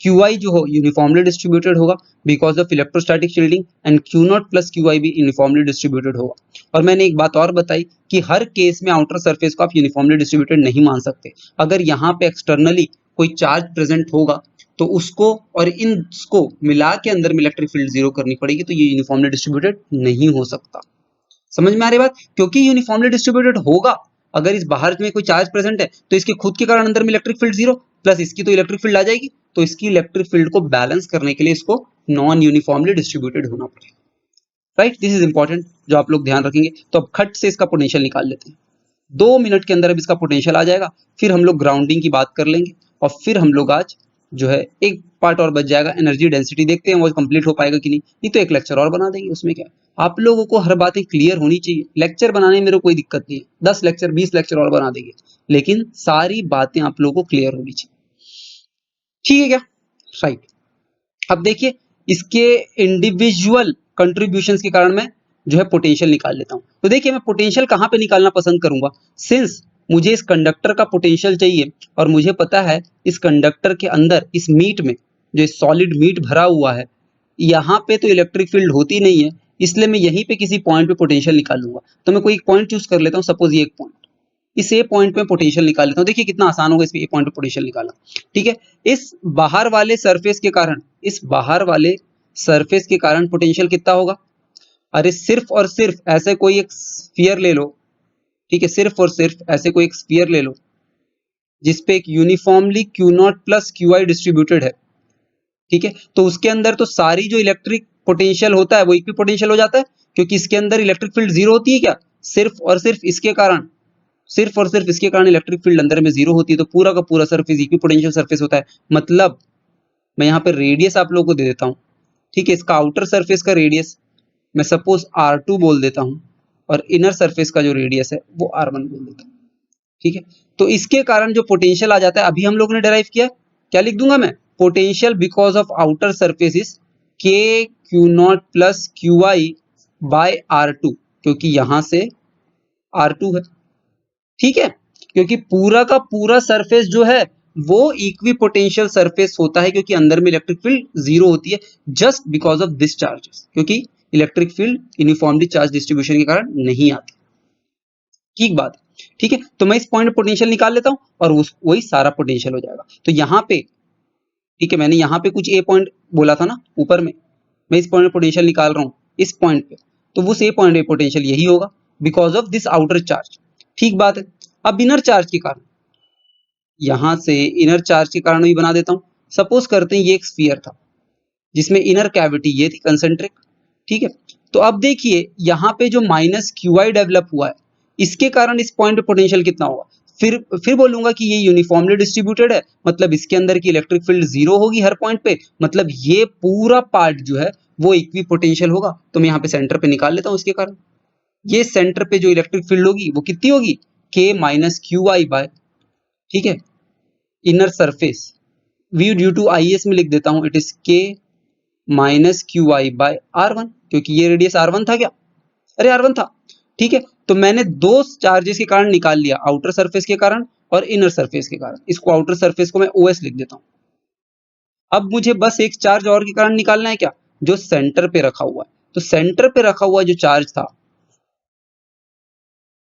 क्यू आई जो हो यूनिफॉर्मली डिस्ट्रीब्यूटेड होगा because of electrostatic shielding, and Q naught plus Q आई भी यूनिफॉर्मली डिस्ट्रीब्यूटेड होगा। और मैंने एक बात और बताई कि हर केस में आउटर सरफेस को आप यूनिफॉर्मली डिस्ट्रीब्यूटेड नहीं मान सकते। अगर यहाँ पे एक्सटर्नली कोई चार्ज प्रेजेंट होगा तो उसको और इनको मिला के अंदर में इलेक्ट्रिक फील्ड जीरो करनी पड़ेगी, तो ये यूनिफॉर्मली डिस्ट्रीब्यूटेड नहीं हो सकता। समझ में आ रही बात? क्योंकि यूनिफॉर्मली डिस्ट्रीब्यूटेड होगा, अगर इस बाहर में कोई चार्ज प्रेजेंट है तो इसके खुद के कारण अंदर में इलेक्ट्रिक फील्ड जीरो, प्लस इसकी तो इलेक्ट्रिक फील्ड आ जाएगी, तो इसकी इलेक्ट्रिक फील्ड को बैलेंस करने के लिए इसको नॉन यूनिफॉर्मली डिस्ट्रीब्यूटेड होना पड़ेगा, राइट। दिस इज इंपॉर्टेंट, जो आप लोग ध्यान रखेंगे। तो अब खट से इसका पोटेंशियल निकाल लेते हैं। 2 मिनट के अंदर अब इसका पोटेंशियल आ जाएगा, फिर हम लोग ग्राउंडिंग की बात कर लेंगे, और फिर हम लोग आज जो है एक पार्ट और बच जाएगा, एनर्जी डेंसिटी, देखते हैं वो कंप्लीट हो पाएगा कि नहीं। नहीं तो एक लेक्चर और बना देंगे, उसमें क्या है। आप लोगों को हर बातें क्लियर होनी चाहिए। लेक्चर बनाने में मेरे कोई दिक्कत नहीं है, 10 लेक्चर 20 लेक्चर और बना देंगे, लेकिन सारी बातें आप लोगों को क्लियर होनी चाहिए। ठीक है क्या? राइट। अब देखिए, इसके इंडिविजुअल कंट्रीब्यूशंस के कारण मैं जो है पोटेंशियल निकाल लेता हूं। तो देखिए, मैं पोटेंशियल कहां पे निकालना पसंद करूंगा, सिंस मुझे इस कंडक्टर का पोटेंशियल चाहिए, और मुझे पता है इस कंडक्टर के अंदर, इस मीट में, जो सॉलिड मीट भरा हुआ है, यहाँ पे तो इलेक्ट्रिक फील्ड होती नहीं है, इसलिए मैं यहीं पे किसी पॉइंट पे पोटेंशियल निकालूंगा। तो मैं कोई एक पॉइंट चूज कर लेता हूँ, सपोज ये एक पॉइंट, इस ए पॉइंट पे पोटेंशियल निकाल लेता हूँ। देखिए कितना आसान होगा इस ए पॉइंट पे पोटेंशियल निकालना। ठीक है, इस बाहर वाले सरफेस के कारण, इस बाहर वाले सरफेस के कारण पोटेंशियल कितना होगा? अरे सिर्फ और सिर्फ ऐसे कोई एक स्फीयर ले लो, ठीक है, सिर्फ और सिर्फ ऐसे कोई एक स्फीयर ले लो जिसपे एक uniformly Q naught plus Q आई डिस्ट्रीब्यूटेड है। ठीक है, तो उसके अंदर तो सारी जो इलेक्ट्रिक पोटेंशियल होता है वो इक्वी पोटेंशियल हो जाता है, क्योंकि इसके अंदर इलेक्ट्रिक फील्ड जीरो होती है। क्या सिर्फ और सिर्फ इसके कारण, सिर्फ और सिर्फ इसके कारण इलेक्ट्रिक फील्ड अंदर में जीरो होती है, तो पूरा का पूरा सरफेस इक्वी पोटेंशियल सरफेस होता है। मतलब मैं यहाँ पे रेडियस आप लोगों को दे देता हूँ। ठीक है, इसका आउटर सरफेस का रेडियस मैं सपोज R2 बोल देता हूँ, और इनर सरफेस का जो रेडियस है वो R1 बोल देता हूँ। ठीक है, तो इसके कारण जो पोटेंशियल आ जाता है, अभी हम लोगों ने डेराइव किया, क्या लिख दूंगा मैं? Potential because of outer surface is K Q naught plus Q I by R2, क्योंकि यहां से R2 है। ठीक है, क्योंकि पूरा का पूरा सरफेस जो है वो इक्विपोटेंशियल सरफेस होता है क्योंकि अंदर में इलेक्ट्रिक फील्ड जीरो होती है just because of this charges, क्योंकि electric field uniformly charge distribution के कारण नहीं आती। ठीक बात है, ठीक है। तो मैं इस पॉइंट पे पोटेंशियल निकाल लेता हूं और वही सारा पोटेंशियल हो जाएगा। तो यहाँ पे ठीक है, मैंने यहाँ पे कुछ ए पॉइंट बोला था ना ऊपर में, मैं इस पॉइंट पे पोटेंशियल निकाल रहा हूँ इस पॉइंट पे, तो उस ए पॉइंट पे पोटेंशियल यही होगा because of this outer charge. ठीक बात है। अब इनर चार्ज के कारण, यहां से इनर चार्ज के कारण भी बना देता हूं। सपोज करते हैं ये एक स्फीयर था जिसमें इनर कैविटी ये थी कंसेंट्रिक, ठीक है। तो अब देखिए यहाँ पे जो माइनस क्यू आई डेवलप हुआ है, इसके कारण इस पॉइंट पे पोटेंशियल कितना होगा। फिर बोलूंगा कि ये यूनिफॉर्मली डिस्ट्रीब्यूटेड है, मतलब इसके अंदर की इलेक्ट्रिक फील्ड जीरो होगी हर पॉइंट पे, मतलब ये पूरा पार्ट जो है वो इक्वी पोटेंशियल होगा। तो मैं यहाँ पे सेंटर पे निकाल लेता हूँ इसके कारण। ये सेंटर पे जो इलेक्ट्रिक फील्ड होगी वो कितनी होगी, के माइनस क्यू आई बाय, ठीक है, inner surface V due to I S में लिख देता हूं, it is K minus Q I by R one, क्योंकि ये रेडियस आर वन था क्या, अरे आर वन था, ठीक है। तो मैंने दो चार्जेस के कारण निकाल लिया, आउटर सरफेस के कारण और इनर सरफेस के कारण। इसको आउटर सरफेस को मैं ओ एस लिख देता हूं। अब मुझे बस एक चार्ज और के कारण निकालना है क्या, जो सेंटर पे रखा हुआ है। तो सेंटर पे रखा हुआ जो चार्ज था,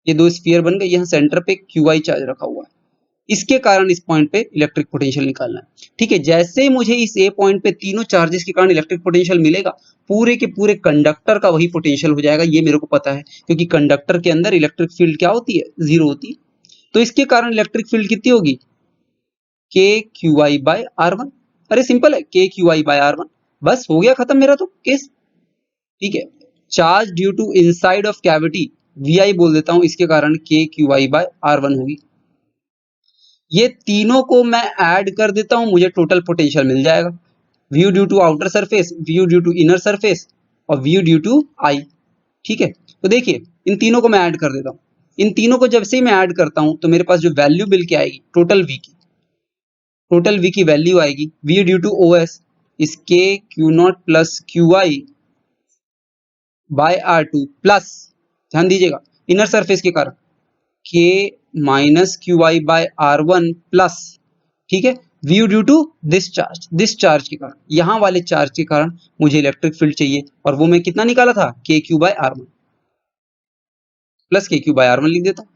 ये दो स्फीयर बन गए, यहाँ सेंटर पे क्यू आई चार्ज रखा हुआ है, इसके कारण इस पॉइंट पे इलेक्ट्रिक पोटेंशियल निकालना है। ठीक है, जैसे ही मुझे इस ए पॉइंट पे तीनों चार्जेस के कारण इलेक्ट्रिक पोटेंशियल मिलेगा, पूरे के पूरे कंडक्टर का वही पोटेंशियल हो जाएगा। ये मेरे को पता है क्योंकि कंडक्टर के अंदर इलेक्ट्रिक फील्ड क्या होती है, जीरो होती है। तो इसके कारण इलेक्ट्रिक फील्ड कितनी होगी, K Q I by R one. अरे सिंपल है, K Q I by R one, बस हो गया खत्म मेरा तो केस। ठीक है, charge due to inside of cavity V I बोल देता हूं, इसके कारण K Q I by R one होगी। ये तीनों को मैं ऐड कर देता हूं, मुझे टोटल पोटेंशियल मिल जाएगा, V due to outer surface, V due to inner surface और व्यू ड्यू टू आई। ठीक है, तो देखिए इन तीनों को मैं ऐड कर देता हूं। इन तीनों को जब से ही मैं ऐड करता हूं तो मेरे पास जो वैल्यू मिल के आएगी टोटल वी की, टोटल वी की वैल्यू आएगी V due to O S is K Q naught plus Q I by R two plus, ध्यान दीजिएगा इनर सरफेस के कारण K minus Q I by R one plus, ठीक है, V due to this charge के कारण, यहां वाले चार्ज के कारण मुझे इलेक्ट्रिक फील्ड चाहिए और वो मैं कितना निकाला था, K Q by R one plus K Q by R one लिख देता हूं,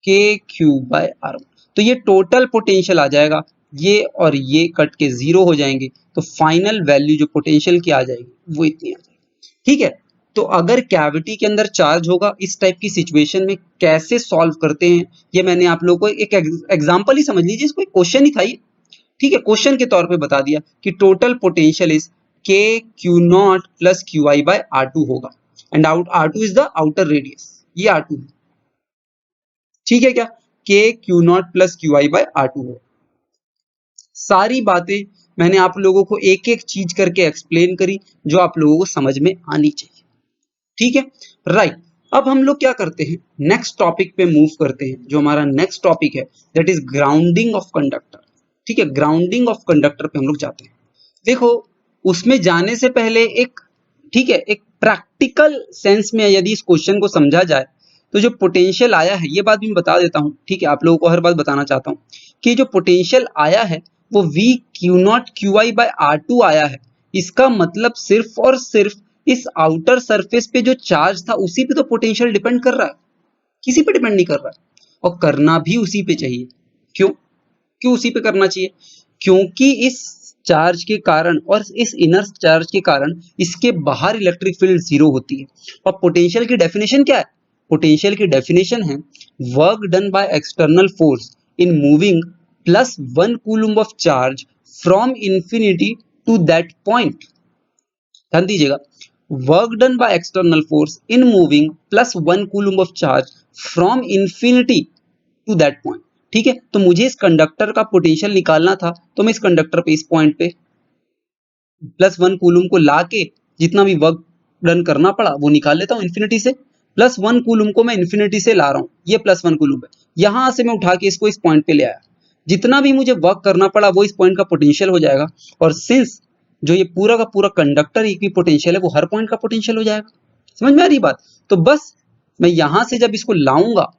के क्यू बाय आर वन। तो ये टोटल पोटेंशियल आ जाएगा, ये और ये कट के जीरो हो जाएंगे, तो फाइनल वैल्यू जो पोटेंशियल की आ जाएगी वो इतनी आ जाएगी। ठीक है, तो अगर कैविटी के अंदर चार्ज होगा, इस टाइप की सिचुएशन में कैसे सॉल्व करते हैं, ये मैंने आप लोगों को एक एग्जांपल ही समझ लीजिए, इसको एक क्वेश्चन ही था ये। ठीक है, क्वेश्चन के तौर पे बता दिया कि total potential is K Q naught plus Q I by R two होगा, and R two is the outer radius, ये आर टू है। ठीक है क्या, K Q naught plus Q I by R two हो। सारी बातें मैंने आप लोगों को एक एक चीज करके एक्सप्लेन करी जो आप लोगों को समझ में आनी चाहिए। ठीक है, राइट। अब हम लोग क्या करते हैं, नेक्स्ट टॉपिक पे मूव करते हैं। जो हमारा नेक्स्ट टॉपिक है that is grounding of conductor. ठीक है, ग्राउंडिंग ऑफ कंडक्टर पे हम लोग जाते हैं। देखो, उसमें जाने से पहले एक, ठीक है, एक प्रैक्टिकल सेंस में यदि इस क्वेश्चन को समझा जाए तो जो पोटेंशियल आया है, ये बात भी मैं बता देता हूं। ठीक है, आप लोगों को हर बात बताना चाहता हूं कि जो पोटेंशियल आया है वो V Q naught Q I by R two आया है। इसका मतलब सिर्फ और सिर्फ इस आउटर सरफेस पे जो चार्ज था उसी पे तो पोटेंशियल डिपेंड कर रहा है, किसी पे डिपेंड नहीं कर रहा है, और करना भी उसी पे चाहिए। क्यों क्यों उसी पे करना चाहिए, क्योंकि इस चार्ज के कारण और इस इनर चार्ज के कारण इसके बाहर इलेक्ट्रिक फील्ड जीरो होती है। और पोटेंशियल की डेफिनेशन क्या है, पोटेंशियल की डेफिनेशन है work done by external force in moving plus one coulomb of charge from infinity to that point. ध्यान दीजिएगा, work done by external force in moving plus one coulomb of charge from infinity to that point. ठीक है, तो मुझे इस conductor का potential निकालना था, तो मैं इस कंडक्टर पे इस पॉइंट पे प्लस वन कूलम को लाके जितना भी वर्क डन करना पड़ा वो निकाल लेता हूँ इन्फिनिटी से। प्लस वन कूलम को मैं इन्फिनिटी से ला रहा हूँ, ये प्लस वन कूलम है, यहां से मैं उठा के इसको इस पॉइंट पे ले आया। जितना भी मुझे वर्क करना पड़ा वो इस पॉइंट का पोटेंशियल हो जाएगा। और सिंस जो ये पूरा का पूरा कंडक्टर इक्वी पोटेंशियल है, वो हर पॉइंट का पोटेंशियल हो जाएगा। समझ में आ रही बात, तो बस मैं यहां से जब इसको लाऊंगा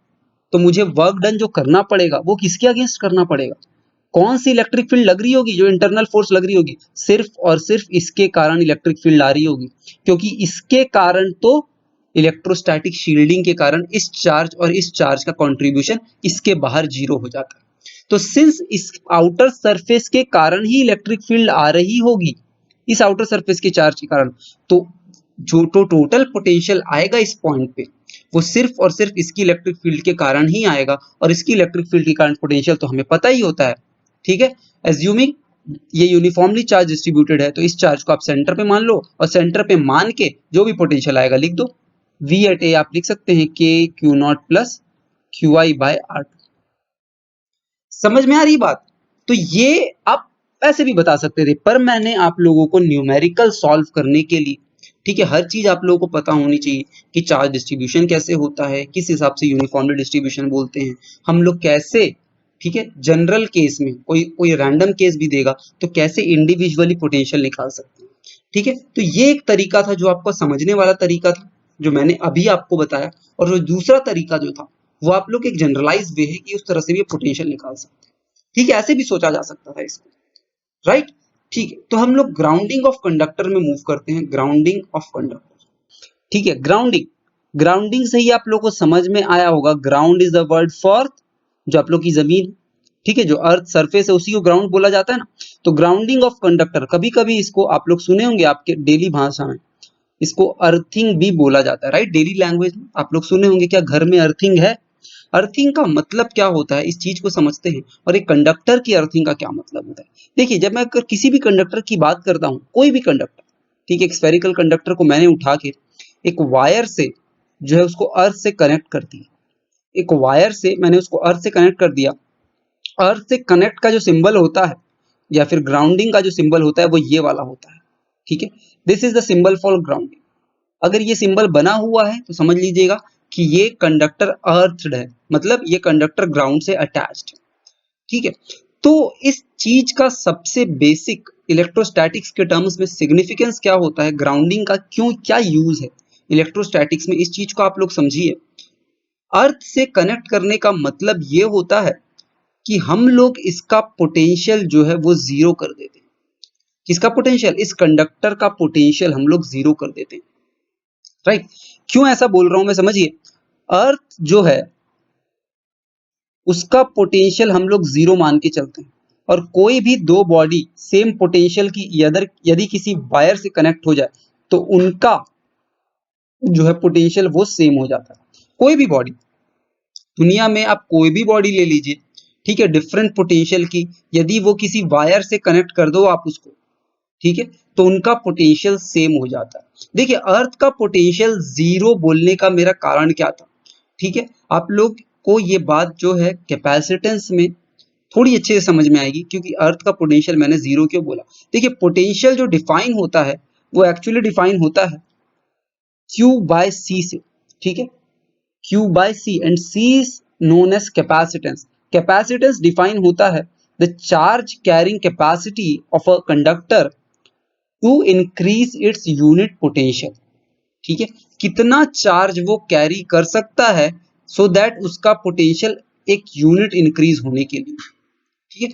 तो मुझे वर्क डन जो करना पड़ेगा वो किसके अगेंस्ट करना पड़ेगा, कौन सी इलेक्ट्रिक फील्ड लग रही होगी, जो इंटरनल फोर्स लग रही होगी, सिर्फ और सिर्फ इसके कारण इलेक्ट्रिक फील्ड आ रही होगी, क्योंकि इसके कारण तो इलेक्ट्रोस्टैटिक शील्डिंग के कारण इस चार्ज और इस चार्ज का कंट्रीब्यूशन इसके बाहर जीरो हो जाता है। तो सिंस इस आउटर सरफेस के कारण ही इलेक्ट्रिक फील्ड आ रही होगी, इस आउटर सरफेस के चार्ज के कारण, तो जो टोटल पोटेंशियल आएगा इस पॉइंट पे, वो सिर्फ और सिर्फ इसकी इलेक्ट्रिक फील्ड के कारण ही आएगा, और इसकी इलेक्ट्रिक फील्ड के कारण पोटेंशियल तो हमें पता ही होता है। ठीक है, एज्यूमिंग ये यूनिफॉर्मली चार्ज डिस्ट्रीब्यूटेड है, तो इस चार्ज को आप सेंटर पे मान लो, और सेंटर पे मान के जो भी पोटेंशियल आएगा लिख दो। V एट ए आप लिख सकते हैं k Q naught plus Q I by R two. समझ में आ रही बात? तो ये आप ऐसे भी बता सकते थे, पर मैंने आप लोगों को न्यूमेरिकल सॉल्व करने के लिए, ठीक है, हर चीज आप लोगों को पता होनी चाहिए कि चार्ज डिस्ट्रीब्यूशन कैसे होता है, किस हिसाब से यूनिफॉर्मली डिस्ट्रीब्यूशन बोलते हैं हम लोग, कैसे, ठीक है, जनरल केस में कोई रैंडम केस भी देगा तो कैसे इंडिविजुअली पोटेंशियल निकाल सकते हैं। ठीक है, तो ये एक तरीका था जो आपको समझने वाला तरीका था, जो मैंने अभी आपको बताया। और जो दूसरा तरीका जो था वो आप लोग एक जनरलाइज वे है कि उस तरह से भी पोटेंशियल निकाल सकते हैं। ठीक है, ऐसे भी सोचा जा सकता था इसको, राइट। ठीक है, तो हम लोग ग्राउंडिंग ऑफ कंडक्टर में मूव करते हैं। ग्राउंडिंग ऑफ कंडक्टर, ठीक है, ग्राउंडिंग से ही आप लोग को समझ में आया होगा, ground is the word for जो आप लोग की जमीन, ठीक है, जो अर्थ सरफेस है उसी को ग्राउंड बोला जाता है ना। तो ग्राउंडिंग ऑफ कंडक्टर, कभी कभी इसको आप लोग सुने होंगे आपके डेली भाषा में, इसको अर्थिंग भी बोला जाता है, राइट। डेली लैंग्वेज में आप लोग सुने होंगे, क्या घर में अर्थिंग है? अर्थिंग का मतलब क्या होता है, इस चीज को समझते हैं, और एक कंडक्टर की अर्थिंग का क्या मतलब होता है। देखिए, जब मैं किसी भी कंडक्टर की बात करता हूँ, कोई भी कंडक्टर, ठीक है, एक स्फेरिकल कंडक्टर को मैंने उठा के एक वायर से जो है उसको अर्थ से कनेक्ट कर दिया, एक वायर से मैंने उसको अर्थ से कनेक्ट कर दिया। अर्थ से कनेक्ट का जो सिंबल होता है, या फिर ग्राउंडिंग का जो सिंबल होता है, वो ये वाला होता है। ठीक है, this is the symbol for grounding. अगर ये सिंबल बना हुआ है तो समझ लीजिएगा कि ये कंडक्टर अर्थड है, मतलब ये कंडक्टर ग्राउंड से अटैच्ड है। ठीक है, तो इस चीज का सबसे बेसिक इलेक्ट्रोस्टैटिक्स के टर्म्स में सिग्निफिकेंस क्या होता है, ग्राउंडिंग का क्यों, क्या यूज है इलेक्ट्रोस्टैटिक्स में, इस चीज को आप लोग समझिए। अर्थ से कनेक्ट करने का मतलब ये होता है कि हम लोग इसका पोटेंशियल जो है वो जीरो कर देते हैं। किसका पोटेंशियल? इस कंडक्टर का पोटेंशियल हम लोग जीरो कर देते हैं, राइट। क्यों ऐसा बोल रहा हूं मैं, समझिए। अर्थ जो है उसका पोटेंशियल हम लोग जीरो मान के चलते हैं, और कोई भी दो बॉडी सेम पोटेंशियल की यदि किसी वायर से कनेक्ट हो जाए तो उनका जो है पोटेंशियल वो सेम हो जाता है। कोई भी बॉडी दुनिया में, आप कोई भी बॉडी ले लीजिए, ठीक है, डिफरेंट पोटेंशियल की, यदि वो किसी वायर से कनेक्ट कर दो आप उसको, ठीक है, तो उनका पोटेंशियल सेम हो जाता है। देखिए, अर्थ का पोटेंशियल जीरो बोलने का मेरा कारण क्या था, ठीक है, आप लोग को ये बात जो है कैपेसिटेंस में थोड़ी अच्छे से समझ में आएगी, क्योंकि अर्थ का पोटेंशियल मैंने जीरो क्यों बोला। देखिए, पोटेंशियल जो डिफाइन होता है वो एक्चुअली डिफाइन होता है Q बाय C से, ठीक है, Q by C, and C is known as capacitance. Capacitance define होता है the charge carrying capacity of a conductor to increase its unit potential. ठीक है, कितना चार्ज वो कैरी कर सकता है सो दैट उसका पोटेंशियल एक यूनिट इंक्रीज होने के लिए। ठीक है,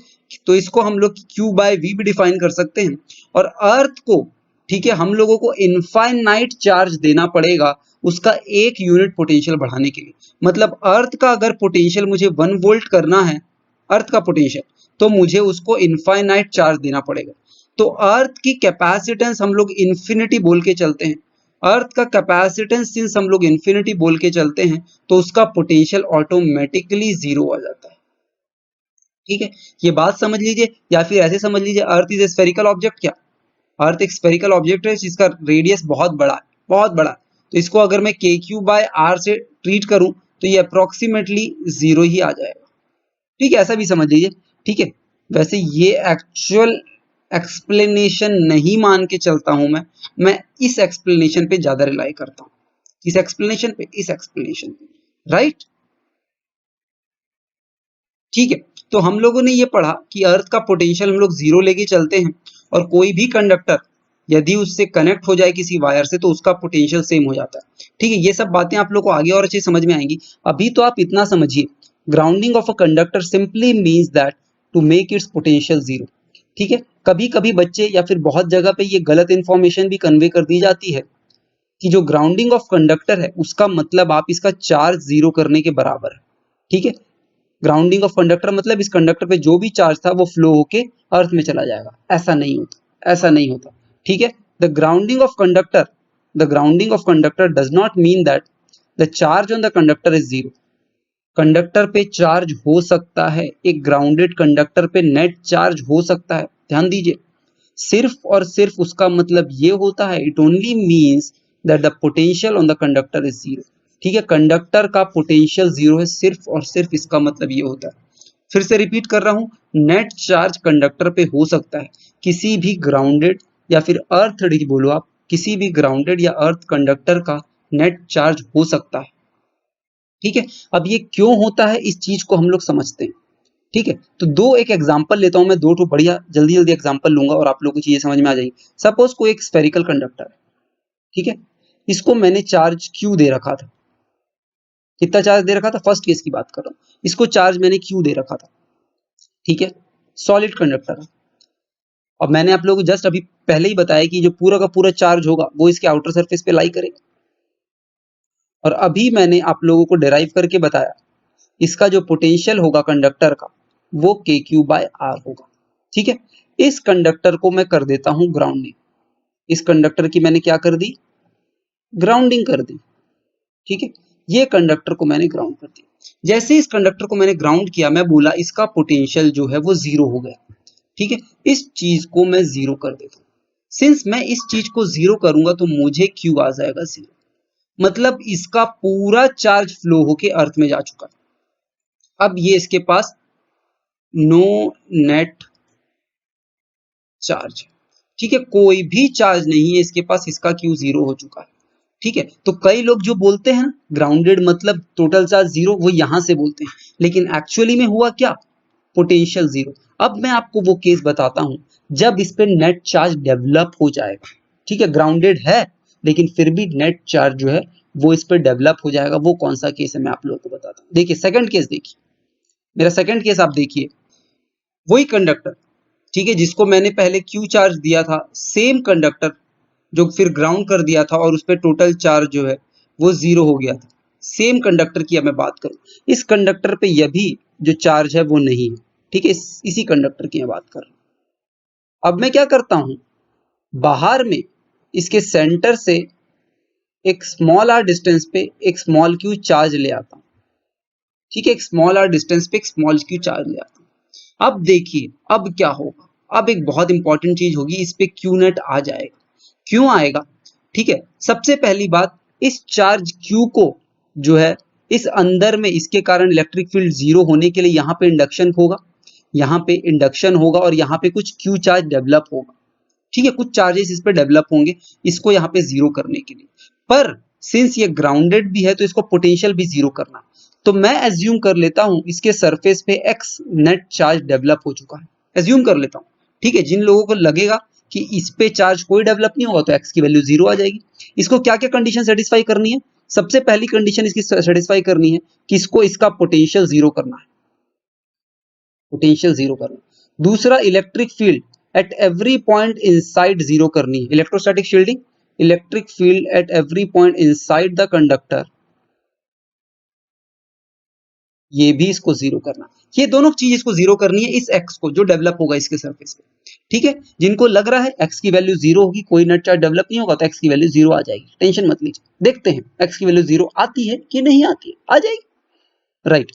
तो इसको हम लोग Q बाय V भी डिफाइन कर सकते हैं। और अर्थ को, ठीक है, हम लोगों को इनफाइनाइट चार्ज देना पड़ेगा उसका एक यूनिट पोटेंशियल बढ़ाने के लिए। मतलब अर्थ का अगर पोटेंशियल मुझे 1 वोल्ट करना है, अर्थ का पोटेंशियल, तो मुझे उसको इनफाइनाइट चार्ज देना पड़ेगा। तो अर्थ की कैपेसिटेंस हम लोग इन्फिनिटी बोल के चलते हैं। अर्थ का कैपेसिटेंस सिंस हम लोग इन्फिनिटी बोल के चलते हैं, तो उसका पोटेंशियल ऑटोमेटिकली जीरो आ जाता है। ठीक है, ये बात समझ लीजिए, या फिर ऐसे समझ लीजिए, earth is a spherical object. क्या अर्थ एक स्फेरिकल ऑब्जेक्ट है जिसका रेडियस बहुत बड़ा है, बहुत बड़ा। तो इसको अगर मैं KQ बाय R से ट्रीट करूं तो ये अप्रोक्सीमेटली जीरो ही आ जाएगा। ठीक है, ऐसा भी समझ लीजिए। ठीक है, वैसे ये एक्चुअल एक्सप्लेनेशन नहीं मान के चलता हूं मैं इस एक्सप्लेनेशन पे ज्यादा रिलाई करता हूं। इस एक्सप्लेनेशन पे, इस एक्सप्लेनेशन पे, राइट। ठीक है, तो हम लोगों ने ये पढ़ा कि अर्थ का पोटेंशियल हम लोग जीरो लेके चलते हैं, और कोई भी कंडक्टर यदि उससे कनेक्ट हो जाए किसी वायर से तो उसका पोटेंशियल सेम हो जाता है। ठीक है, ये सब बातें आप लोग को आगे और अच्छे समझ में आएंगी। अभी तो आप इतना समझिए, grounding of a conductor simply means that to make its potential zero. ठीक है, कभी कभी बच्चे या फिर बहुत जगह पे ये गलत इंफॉर्मेशन भी कन्वे कर दी जाती है कि जो ग्राउंडिंग ऑफ कंडक्टर है उसका मतलब आप इसका चार्ज जीरो करने के बराबर है। ठीक है, ग्राउंडिंग ऑफ कंडक्टर मतलब इस कंडक्टर पे जो भी चार्ज था वो फ्लो होके अर्थ में चला जाएगा। ऐसा नहीं होता, ऐसा नहीं होता। ठीक है, the grounding of conductor the grounding of conductor does not mean that the charge on the conductor is zero. Conductor पे चार्ज हो सकता है, एक ग्राउंडेड कंडक्टर पे नेट चार्ज हो सकता है। ध्यान दीजिए, सिर्फ और सिर्फ उसका मतलब ये होता है, it only means that the potential on the conductor is zero. ठीक है, कंडक्टर का पोटेंशियल जीरो है, सिर्फ और सिर्फ इसका मतलब ये होता है। फिर से रिपीट कर रहा हूं, नेट चार्ज कंडक्टर पे हो सकता है, किसी भी ग्राउंडेड या फिर अर्थड बोलो आप, किसी भी ग्राउंडेड या अर्थ कंडक्टर का नेट चार्ज हो सकता है। ठीक है, अब ये क्यों होता है इस चीज को हम लोग समझते हैं। ठीक है, तो दो एक एग्जांपल लेता हूं मैं, दो तो बढ़िया जल्दी जल्दी एग्जांपल लूंगा और आप लोगों को चीजें समझ में आ जाएगी। सपोज कोई एक स्फेरिकल कंडक्टर है। ठीक है, इसको मैंने चार्ज क्यू दे रखा था। कितना चार्ज दे रखा था, फर्स्ट केस की बात कर रहा हूं, इसको चार्ज मैंने क्यू दे रखा था। ठीक है, सॉलिड कंडक्टर है। अब मैंने आप लोगों को जस्ट अभी पहले ही बताया कि जो पूरा का पूरा चार्ज होगा वो इसके आउटर सरफेस पे लाई करेगा। और अभी मैंने आप लोगों को डिराइव करके बताया, इसका जो पोटेंशियल होगा कंडक्टर का वो के क्यू बाय आर होगा। ठीक है, इस कंडक्टर को मैं कर देता हूं ग्राउंडिंग। इस कंडक्टर की मैंने क्या कर दी, ग्राउंडिंग कर दी। ठीक है, ये कंडक्टर को मैंने ग्राउंड कर दिया। जैसे इस कंडक्टर को मैंने ग्राउंड किया, मैं बोला इसका पोटेंशियल जो है वो जीरो हो गया। ठीक है, इस चीज को मैं जीरो कर देता हूं। सिंस मैं इस चीज को जीरो करूंगा तो मुझे क्यू आ जाएगा जीरो, मतलब इसका पूरा चार्ज फ्लो होके अर्थ में जा चुका है। अब ये इसके पास नो नेट चार्ज। ठीक है, कोई भी चार्ज नहीं है इसके पास, इसका क्यू जीरो हो चुका है। ठीक है, तो कई लोग जो बोलते हैं ग्राउंडेड मतलब टोटल चार्ज जीरो, वो यहां से बोलते हैं, लेकिन एक्चुअली में हुआ क्या, पोटेंशियल जीरो। अब मैं आपको वो केस बताता हूं जब इस पे नेट चार्ज डेवलप हो जाएगा। ठीक है, ग्राउंडेड है लेकिन फिर भी नेट चार्ज जो है वो इस पे डेवलप हो जाएगा। वो कौन सा केस है मैं आप लोगों को बताता हूं। देखिए सेकंड केस, देखिए मेरा सेकंड केस आप देखिए, वही कंडक्टर, ठीक है, जिसको मैंने पहले क्यू चार्ज दिया था, सेम कंडक्टर जो फिर ग्राउंड कर दिया था और उस पर टोटल चार्ज जो है वो जीरो हो गया था। सेम कंडक्टर की अब मैं बात करूं, इस कंडक्टर पे यह भी जो चार्ज है वो नहीं है। ठीक है, इसी कंडक्टर की मैं बात कर रहा हूं। अब मैं क्या करता हूं, बाहर में इसके सेंटर से एक स्मॉल आर डिस्टेंस पे एक स्मॉल क्यू चार्ज ले आता हूं। ठीक है, एक स्मॉल आर डिस्टेंस पे एक स्मॉल क्यू चार्ज ले आता हूं। अब देखिए अब क्या होगा, अब एक बहुत इंपॉर्टेंट चीज होगी, इस पे क्यू नेट आ जाएगा। क्यों आएगा, ठीक है, सबसे पहली बात, इस चार्ज क्यू को जो है इस अंदर में इसके कारण इलेक्ट्रिक फील्ड जीरो होने के लिए यहाँ पे इंडक्शन होगा, यहाँ पे इंडक्शन होगा और यहाँ पे कुछ क्यू चार्ज डेवलप होगा। ठीक है, कुछ चार्जेस इस पे डेवलप होंगे इसको यहाँ पे जीरो करने के लिए। पर सिंस ये ग्राउंडेड भी है तो इसको पोटेंशियल भी जीरो करना, तो मैं एज्यूम कर लेता हूं इसके सरफेस पे एक्स नेट चार्ज डेवलप हो चुका है, एज्यूम कर लेता हूं। ठीक है, जिन लोगों को लगेगा कि इस पे चार्ज कोई डेवलप नहीं होगा तो एक्स की वैल्यू जीरो आ जाएगी। इसको क्या क्या कंडीशन सेटिस्फाई करनी है, सबसे पहली कंडीशन इसकी सेटिस्फाई करनी है कि इसको इसका पोटेंशियल जीरो करना है, पोटेंशियल जीरो करना। दूसरा, electric field at every point inside zero करनी है, electrostatic shielding, electric field at every point inside the conductor, ये भी इसको जीरो करना। ये दोनों चीज इसको जीरो करनी है, इस एक्स को जो डेवलप होगा इसके सरफेस पे। ठीक है, जिनको लग रहा है एक्स की वैल्यू जीरो होगी, कोई नेट चार्ज डेवलप नहीं होगा, तो एक्स की वैल्यू जीरो आ जाएगी, टेंशन मत लीजिए। देखते हैं एक्स की वैल्यू जीरो आती है कि नहीं आती है, आ जाएगी, राइट।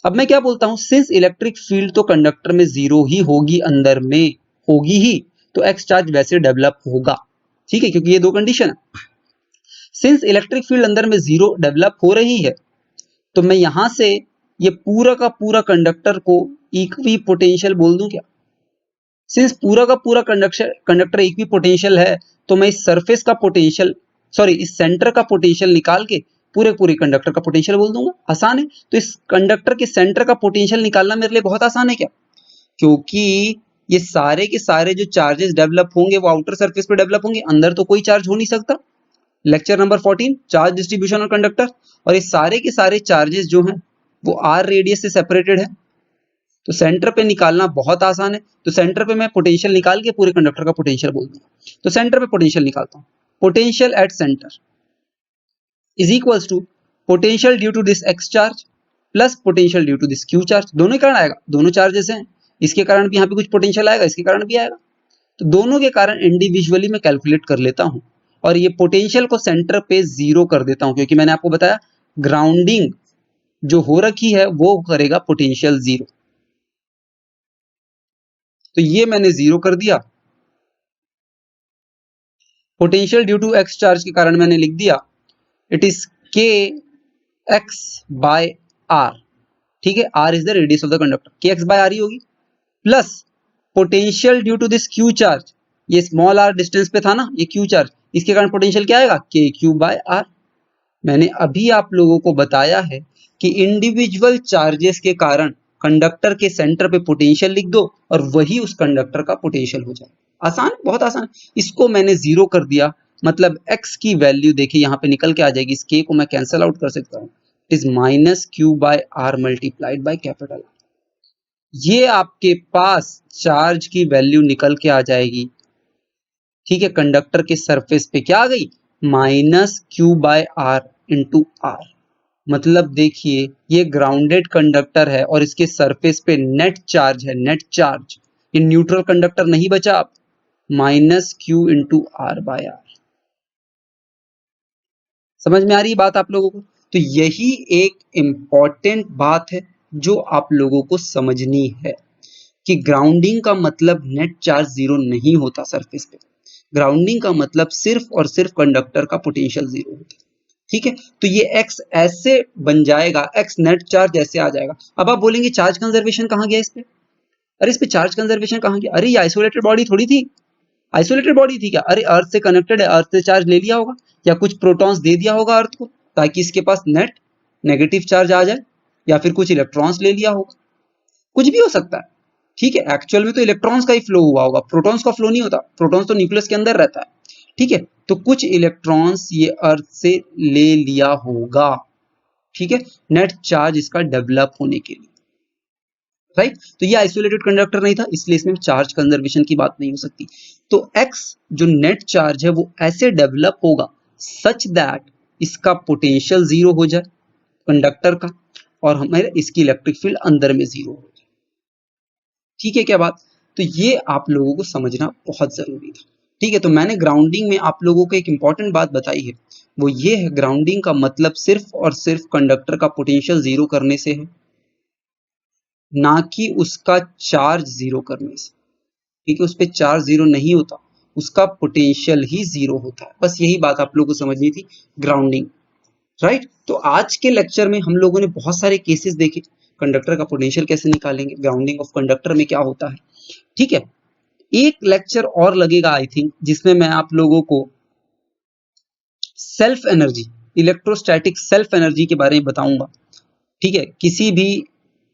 अब मैं क्या बोलता हूं, सिंस इलेक्ट्रिक फील्ड तो कंडक्टर में जीरो ही होगी, अंदर में होगी ही, तो एक्स चार्ज वैसे डेवलप होगा। ठीक है, क्योंकि ये दो कंडीशन है। सिंस इलेक्ट्रिक फील्ड अंदर में जीरो डेवलप हो रही है, तो मैं यहां से ये पूरा का पूरा कंडक्टर को इक्वी पोटेंशियल बोल दूं क्या। सिंस पूरा का पूरा कंडक्टर इक्वी पोटेंशियल है, तो मैं इस सरफेस का पोटेंशियल, सॉरी इस सेंटर का पोटेंशियल निकाल के पूरे पूरे कंडक्टर का पोटेंशियल बोल दूंगा। आसान है, तो इस कंडक्टर के सेंटर का पोटेंशियल निकालना मेरे लिए बहुत आसान है क्या, क्योंकि ये सारे के सारे जो चार्जेस डेवलप होंगे वो आउटर सरफेस पे डेवलप होंगे, अंदर तो कोई चार्ज हो नहीं सकता। लेक्चर नंबर 14, चार्ज डिस्ट्रीब्यूशन और कंडक्टर। और ये सारे के सारे चार्जेस जो हैं वो आर रेडियस से सेपरेटेड है, तो सेंटर पे निकालना बहुत आसान है। तो सेंटर पे मैं पोटेंशियल निकाल के पूरे कंडक्टर का पोटेंशियल बोल दूंगा। तो सेंटर पे पोटेंशियल निकालता हूँ। Potential at centre is equals to potential due to this X charge plus potential due to this Q charge. दोनों के कारण आएगा, दोनों चार्जेस हैं, इसके कारण भी यहाँ पे कुछ पोटेंशियल आएगा, इसके कारण भी आएगा। तो दोनों के कारण इंडिविजुअली मैं कैलकुलेट कर लेता हूँ और ये पोटेंशियल को सेंटर पे 0 कर देता हूँ, क्योंकि मैंने आपको बताया ग्राउंडिंग जो हो रखी है वो करेगा पोटेंशियल 0। तो ये मैंने 0 कर दिया। Potential due to X charge के कारण मैंने लिख दिया it is K X by R. ठीक है, R is the radius of the conductor, K X by R ही होगी, plus potential due to this Q charge, ये स्मॉल आर डिस्टेंस पे था ना ये क्यू चार्ज, इसके कारण पोटेंशियल क्या आएगा, के क्यू बाय आर। मैंने अभी आप लोगों को बताया है कि इंडिविजुअल चार्जेस के कारण कंडक्टर के सेंटर पे पोटेंशियल लिख दो और वही उस कंडक्टर का पोटेंशियल हो जाए। आसान है, बहुत आसान है। इसको मैंने 0 कर दिया, मतलब x की वैल्यू देखिए यहाँ पे निकल के आ जाएगी, इस k को मैं कैंसल आउट कर सकता हूँ, it is minus Q by R multiplied by capital R. ये आपके पास चार्ज की वैल्यू निकल के आ जाएगी। ठीक है, कंडक्टर के सरफेस पे क्या आ गई, minus Q by R into R. मतलब देखिए ये ग्राउंडेड कंडक्टर है और इसके सरफेस पे नेट चार्ज है, नेट चार्ज, ये न्यूट्रल कंडक्टर नहीं बचा आप, minus Q into R by R. समझ में आ रही है बात आप लोगों को? तो यही एक इंपॉर्टेंट बात है जो आप लोगों को समझनी है कि ग्राउंडिंग का मतलब नेट चार्ज 0 नहीं होता सरफेस पे। ग्राउंडिंग का मतलब सिर्फ और सिर्फ कंडक्टर का पोटेंशियल 0 होता है। ठीक है, तो ये x ऐसे बन जाएगा, x नेट चार्ज ऐसे आ जाएगा। अब आप बोलेंगे चार्ज कंजर्वेशन कहाँ गया इस पे? अरे इस पे चार्ज कंजर्वेशन कहाँ गया? अरे ये आइसोलेटेड बॉडी थोड़ी थी, आइसोलेटेड बॉडी थी क्या? अरे अर्थ से कनेक्टेड है, अर्थ से चार्ज ले लिया होगा या कुछ प्रोटॉन्स दे दिया होगा अर्थ को ताकि इसके पास नेट नेगेटिव चार्ज आ जाए, या फिर कुछ इलेक्ट्रॉन्स ले लिया होगा, कुछ भी हो सकता है। ठीक है, एक्चुअल में तो इलेक्ट्रॉन्स का ही फ्लो हुआ होगा, प्रोटॉन्स का फ्लो नहीं होता, प्रोटॉन्स तो न्यूक्लियस के अंदर रहता है। ठीक है, तो कुछ इलेक्ट्रॉन्स ये अर्थ से ले लिया होगा। ठीक है, नेट चार्ज इसका डेवलप होने के लिए, राइट। तो ये आइसोलेटेड कंडक्टर नहीं था, इसलिए इसमें चार्ज कंजर्वेशन की बात नहीं हो सकती। तो x जो नेट चार्ज है वो ऐसे डेवलप होगा सच दैट इसका पोटेंशियल 0 हो जाए कंडक्टर का और हमारे इसकी इलेक्ट्रिक फील्ड अंदर में 0 हो जाए। ठीक है क्या बात? तो ये आप लोगों को समझना बहुत जरूरी था। ठीक है, तो मैंने ग्राउंडिंग में आप लोगों को एक इंपॉर्टेंट बात बताई है, वो ये है ग्राउंडिंग का मतलब सिर्फ और सिर्फ कंडक्टर का पोटेंशियल 0 करने से है, ना कि उसका चार्ज 0 करने से। ठीक है, उस पर चार्ज 0 नहीं होता, उसका पोटेंशियल ही 0 होता है। बस यही बात आप लोगों को समझनी थी ग्राउंडिंग, राइट। तो आज के लेक्चर में हम लोगों ने बहुत सारे केसेस देखे, कंडक्टर का पोटेंशियल कैसे निकालेंगे, ग्राउंडिंग ऑफ कंडक्टर में क्या होता है। ठीक है, एक लेक्चर और लगेगा आई थिंक, जिसमें मैं आप लोगों को self energy, electrostatic self energy के बारे में बताऊंगा। ठीक है, किसी भी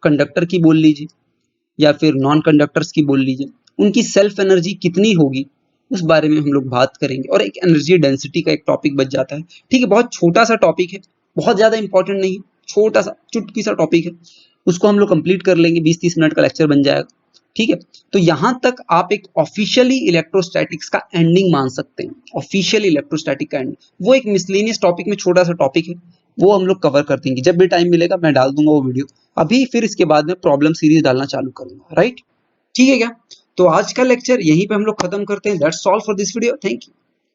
कंडक्टर की बोल लीजिए या फिर नॉन कंडक्टर्स की बोल लीजिए, उनकी सेल्फ एनर्जी कितनी होगी उस बारे में हम लोग बात करेंगे, और एक एनर्जी डेंसिटी का एक टॉपिक बच जाता है। ठीक है, बहुत छोटा सा टॉपिक है, बहुत ज्यादा इंपॉर्टेंट नहीं है, छोटा सा चुटकी सा टॉपिक है, उसको हम लोग कंप्लीट कर लेंगे, 20-30 मिनट का लेक्चर बन जाएगा। ठीक है, तो यहां तक आप एक ऑफिशियली इलेक्ट्रोस्टैटिक्स का एंडिंग मान सकते हैं, ऑफिशियल इलेक्ट्रोस्टैटिक का एंडिंग। वो एक मिसलेनियस टॉपिक में छोटा सा टॉपिक है, वो हम लोग कवर कर देंगे, जब भी टाइम मिलेगा मैं डाल दूंगा वो वीडियो। अभी फिर इसके बाद में प्रॉब्लम सीरीज डालना चालू करूंगा, राइट। ठीक है क्या? तो आज का लेक्चर यहीं पे हम लोग खत्म करते हैं। That's all for this video, thank you.